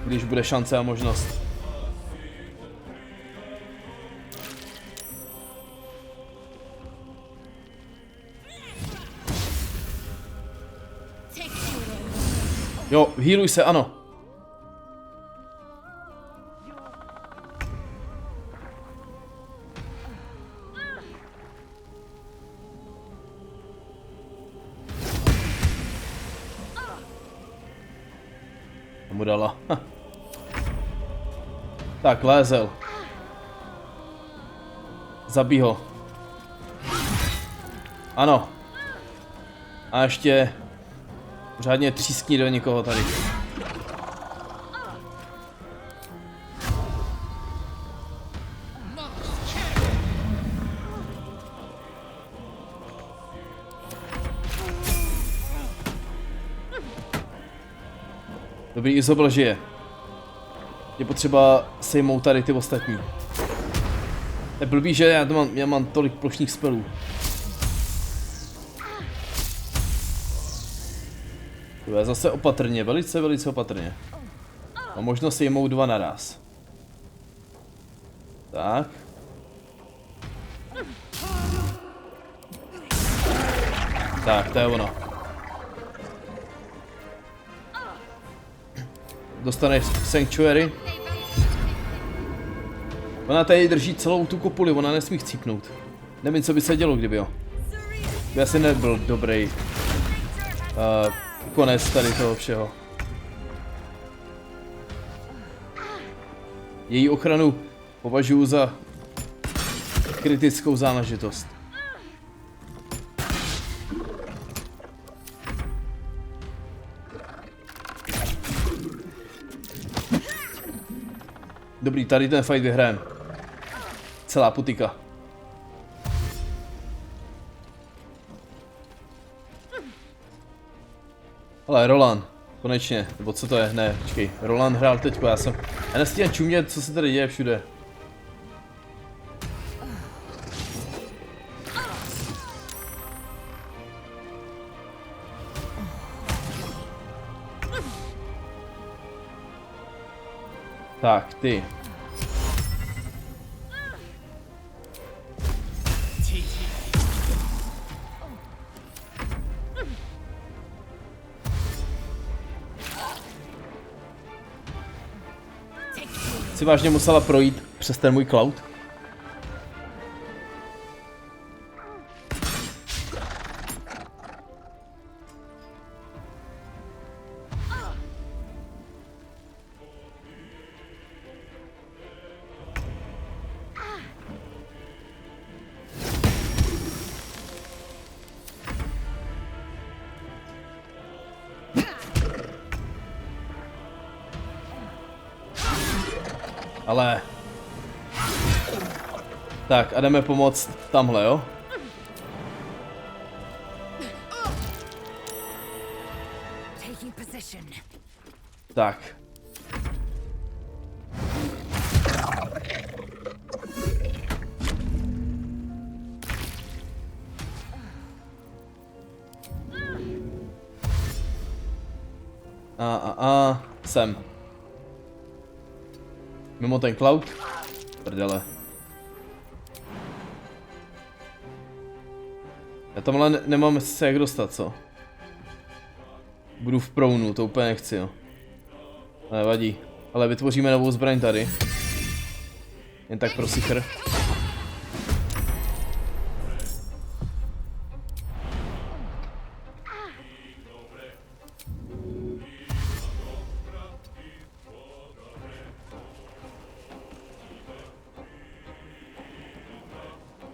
[SPEAKER 1] Když bude šance a možnost. Jo, healuj se, ano. Mu dala. Tak, lézel. Zabij ho. Ano. A ještě řádně třískni do někoho tady. Dobrý, Izabel žije. Je potřeba sejmout tady ty ostatní. Je blbý, že já mám tolik plošných spelů. To je zase opatrně, velice opatrně. Mám možnost sejmout 2 naraz. Tak. Tak, to je ono. Dostaneš Sanctuary. Ona tady drží celou tu kopuli, ona nesmí chcípnout. Nevím, co by se dělo, kdyby jo. By asi nebyl dobrý konec tady toho všeho. Její ochranu považuji za kritickou záležitost. Dobrý, tady ten fight vyhrajem. Celá putika. Ale Roland, konečně, nebo co to je? Ne, počkej, Roland hrál teďko, já nestíhám čumět, co se tady děje všude. Tak, ty. Jsi vážně musela projít přes ten můj cloud? Ale... Tak a jdeme pomoct tamhle, jo? Tak. Sem. Mimo ten cloud. Prdele. Já tamhle nemám se jak dostat, co? Budu v prounu, to úplně nechci, jo. Nevadí. Ale vytvoříme novou zbraň tady. Jen tak pro sichr.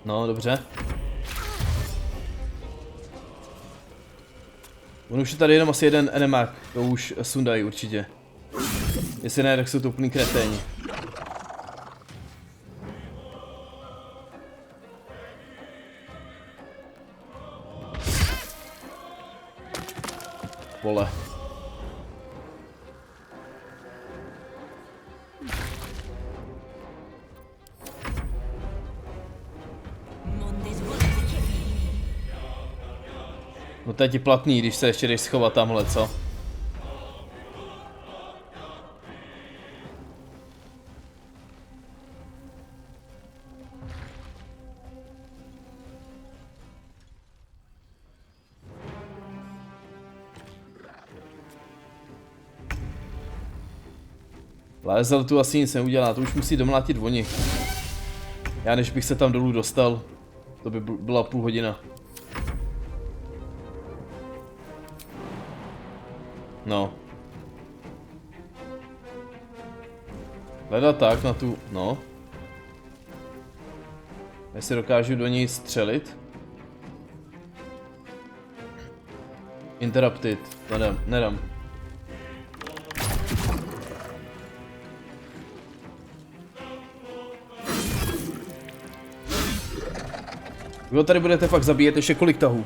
[SPEAKER 1] No, dobře. On už je tady jenom asi jeden enemák, to už sundají určitě. Jestli ne, tak jsou to úplný kreténi. Vole. No to je ti platný, když se ještě jdeš schovat tamhle, co? Lézel tu asi nic neudělá, to už musí domlátit oni. Já než bych se tam dolů dostal, to by byla půl hodina. No. Hledat tak na tu, no. Jestli dokážu do něj střelit. Interrupted, nedám. Vy tady budete fakt zabíjet ještě kolik tahů?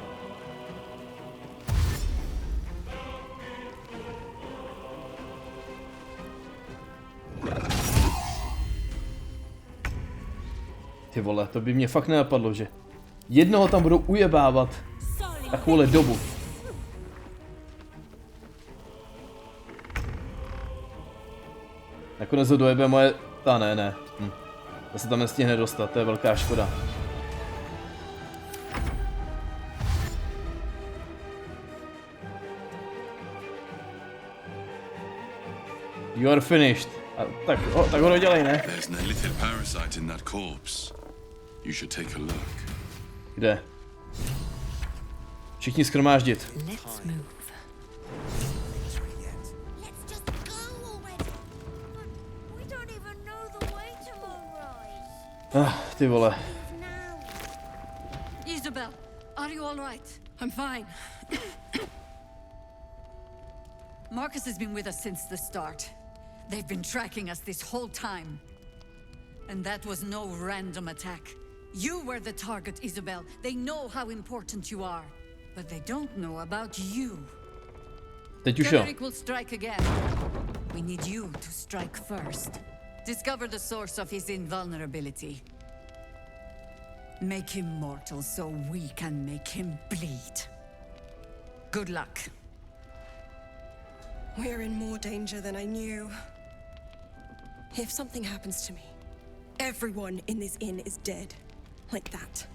[SPEAKER 1] Ty vole, to by mě fakt nenapadlo, že jednoho tam budou ujebávat takovouhle dobu. Nakonec ho dojebe moje... ne. To se tam nestihne dostat, to je velká škoda. You are finished. Tak ho dodělej, ne?
[SPEAKER 10] There's a little parasite in that corpse. You should take a look.
[SPEAKER 1] Kde? Všichni shromáždit. Ty vole.
[SPEAKER 21] Isabel, are you all right? I'm fine. Marcus has been with us since the start. They've been tracking us this whole time. And that was no random attack. You were the target, Isabel. They know how important you are. But they don't know about you. Frederick will strike again. We need you to strike first. Discover the source of his invulnerability. Make him mortal so we can make him bleed. Good luck.
[SPEAKER 6] We're in more danger than I knew. If something happens to me, everyone in this inn is dead. Like that.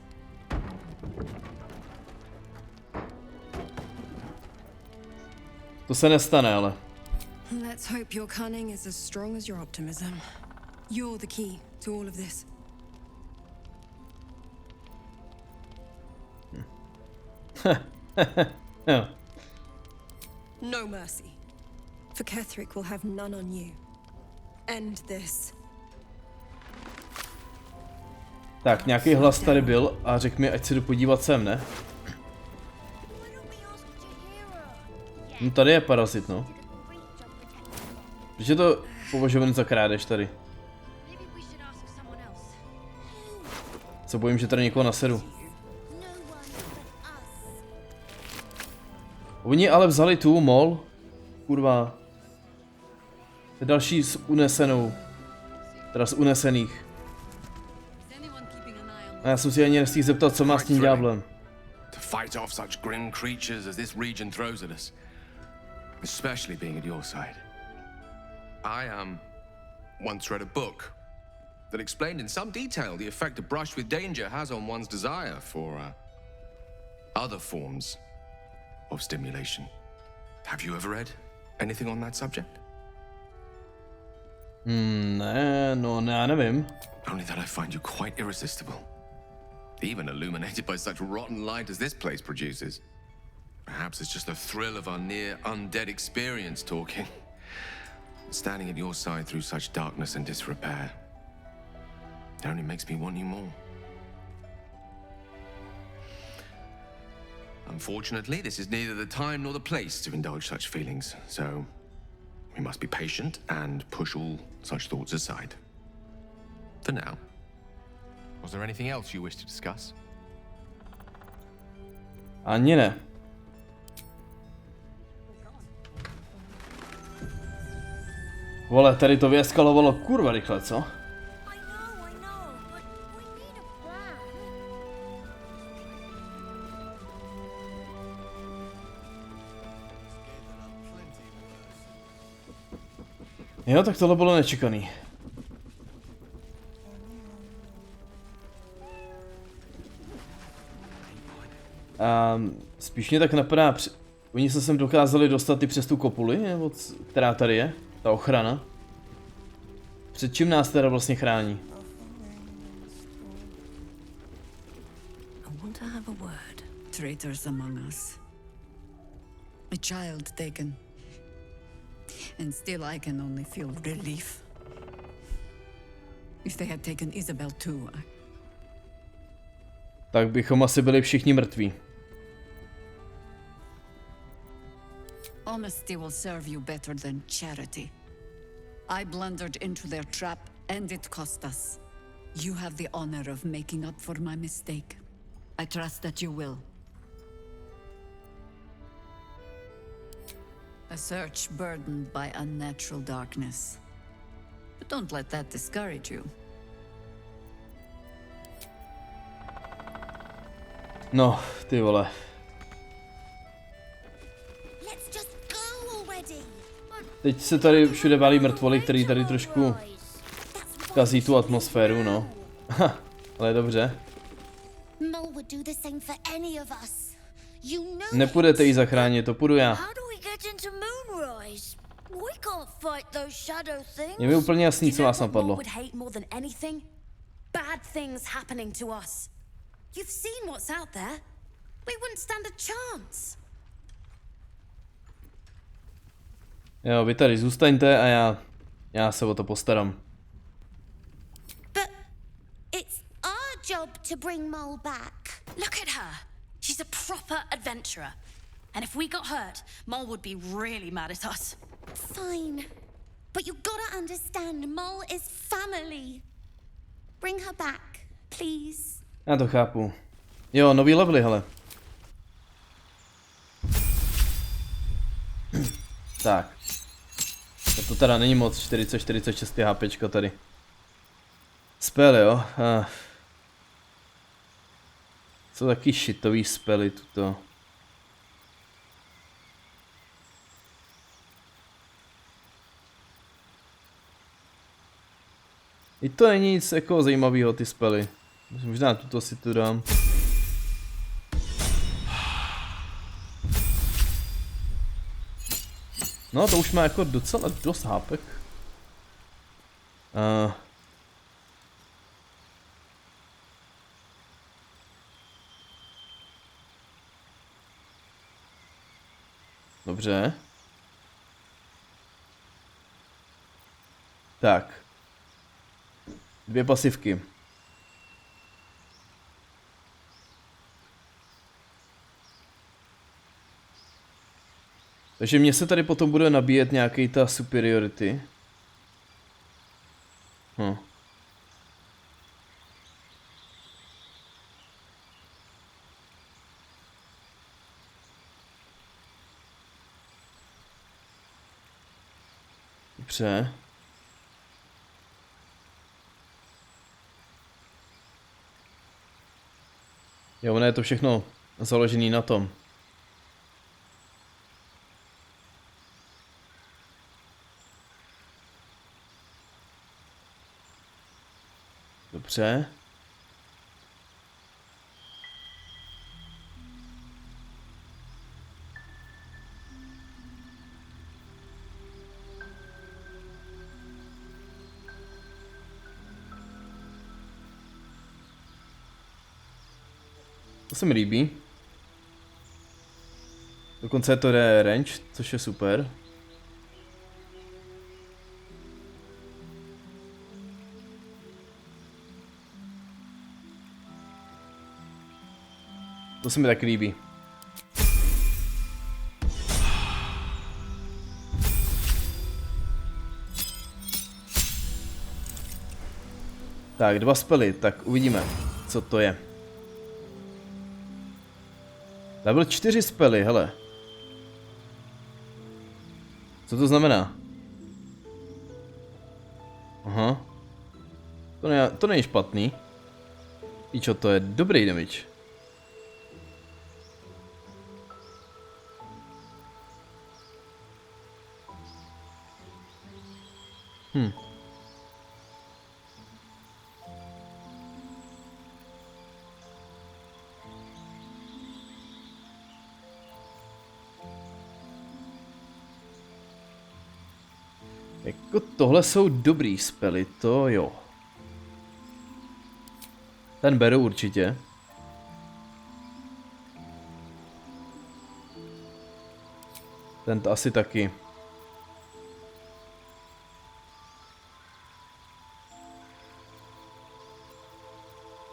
[SPEAKER 1] To se nestane, ale.
[SPEAKER 6] Let's hope your cunning is as strong as your optimism. You're the key to all of this.
[SPEAKER 1] Yeah.
[SPEAKER 6] No mercy. For Ketherick will have none on you. End this.
[SPEAKER 1] Tak, nějaký hlas tady byl a řekl mi, ať se jdu podívat sem, ne? No tady je parazit, no. Proč je to považovaný za krádež tady? Se bojím, že tady někoho nasedu. Oni ale vzali tu mol. Kurva. To je další s unesenou. Teda z unesených. A já jsem si ani nestihl zeptat, co má s tím ďáblem.
[SPEAKER 19] To fight off such grim creatures as this region throws at us. Especially being at your side. I once read a book that explained in some detail the effect a brush with danger has on one's desire for other forms of stimulation. Have you ever read anything on that subject?
[SPEAKER 1] Ne, no já nevím.
[SPEAKER 19] Only that I find you quite irresistible. Even illuminated by such rotten light as this place produces. Perhaps it's just the thrill of our near undead experience talking. Standing at your side through such darkness and disrepair. It only makes me want you more. Unfortunately, this is neither the time nor the place to indulge such feelings, so we must be patient and push all such thoughts aside. For now. Was there anything else you wish to discuss?
[SPEAKER 1] Ani ne. Vole, tady to vyeskalovalo kurva rychle, co? Jo, tak tohle bylo nečekaný. Spíš mě tak napadá, oni se sem dokázali dostat i přes tu kopuli, nebo která tady je, ta ochrana. Před čím nás teda vlastně chrání?
[SPEAKER 21] I want to have a word. Traitors among us. A child taken. And still I can only feel relief. If they had taken Isabel too,
[SPEAKER 1] Tak bychom asi byli všichni mrtví.
[SPEAKER 21] Honesty will serve you better than charity. I blundered into their trap and it cost us. You have the honor of making up for my mistake. I trust that you will. A search burdened by unnatural darkness. But don't let that discourage you.
[SPEAKER 1] No, ty vole. Teď se tady všude válí mrtvoly, který tady trošku kazí tu atmosféru, no. Ale dobře. Nepůjdete jí zachránit, to půjdu já. Je mi úplně jasný, co vás napadlo. Jo, vy tady zůstaňte a já se o to postarám.
[SPEAKER 18] It's our job to bring Mole back.
[SPEAKER 11] Look at her. She's a proper adventurer. And if we got hurt, Mole would be really mad at us.
[SPEAKER 18] Fine. But you gotta understand, Mole is family. Bring her back, please.
[SPEAKER 1] Já to chápu. Jo, nový levely, hele. Tak. To teda není moc, 46 HPčka tady. Spell, jo. Jsou taky shitový spely tuto. I to není nic jako zajímavého, ty spely. Možná tuto si tu dám. No, to už má jako docela dost hápek. Dobře. Tak. 2 pasivky. Takže mně se tady potom bude nabíjet nějaký ta superiority. Dobře. Jo, ono je to všechno založené na tom. Dobře. To se mi líbí. Dokonce to jde range, což je super. To se mi tak líbí. Tak, 2 spely, tak uvidíme, co to je. Level 4 spely, hele. Co to znamená? Aha. To není špatný. Píčo, to je dobrý damage. Jako tohle jsou dobrý spely, to jo. Ten beru určitě. Ten to asi taky.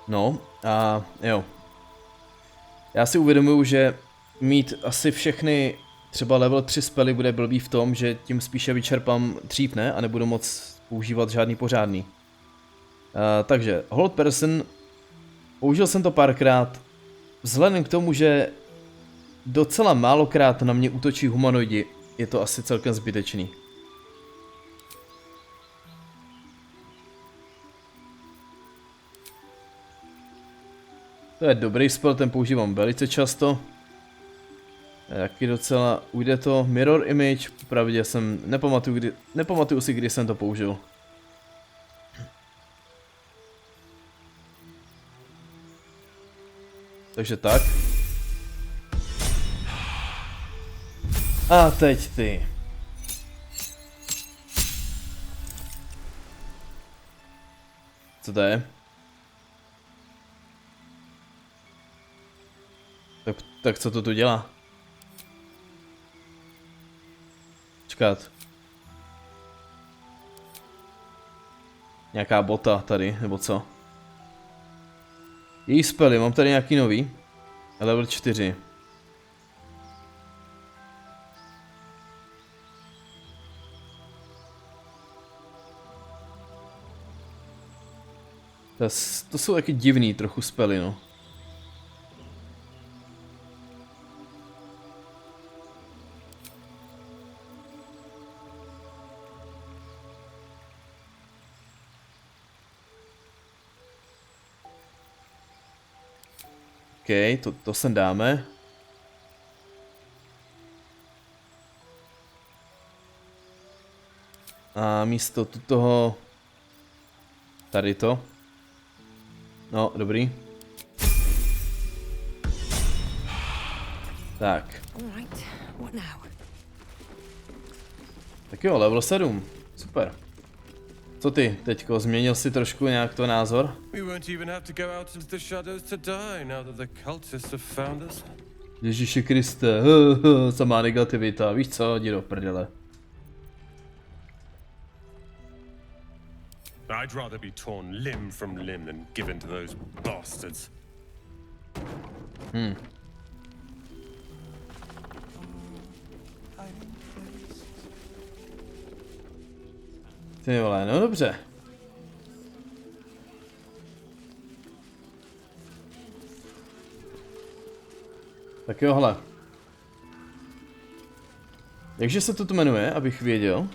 [SPEAKER 1] No a jo. Já si uvědomuju, že mít asi všechny třeba level 3 spely bude blbý v tom, že tím spíše vyčerpám dřív, ne? A nebudu moc používat žádný pořádný. Takže Hold Person. Použil jsem to párkrát. Vzhledem k tomu, že docela málokrát na mě útočí humanoidi, je to asi celkem zbytečný. To je dobrý spell, ten používám velice často. Jaký docela ujde to. Mirror Image, popravdě jsem nepamatuju si, kdy jsem to použil. Takže tak. A teď ty. Co to je? Tak co to tu dělá? Čekat. Nějaká bota tady, nebo co? Její spely, mám tady nějaký nový. Level 4. To jsou taky divný trochu spely, no. OK, to sem dáme. A místo toho tady to. No, dobrý. Tak. Tak jo, level 7. Super. Co ty, teďko, změnil si trošku nějak to názor? Ježíši Kriste, samá negativita, víš co, jdi do prdele.
[SPEAKER 12] I'd rather be torn limb from limb than given to those bastards.
[SPEAKER 1] Ty vole, no dobře. Tak jo, hele. Jakže se to tu jmenuje, abych věděl?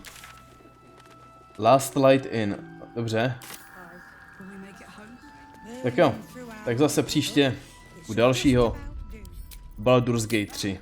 [SPEAKER 1] Last Light In. Dobře. Tak jo. Tak zase příště u dalšího Baldur's Gate 3.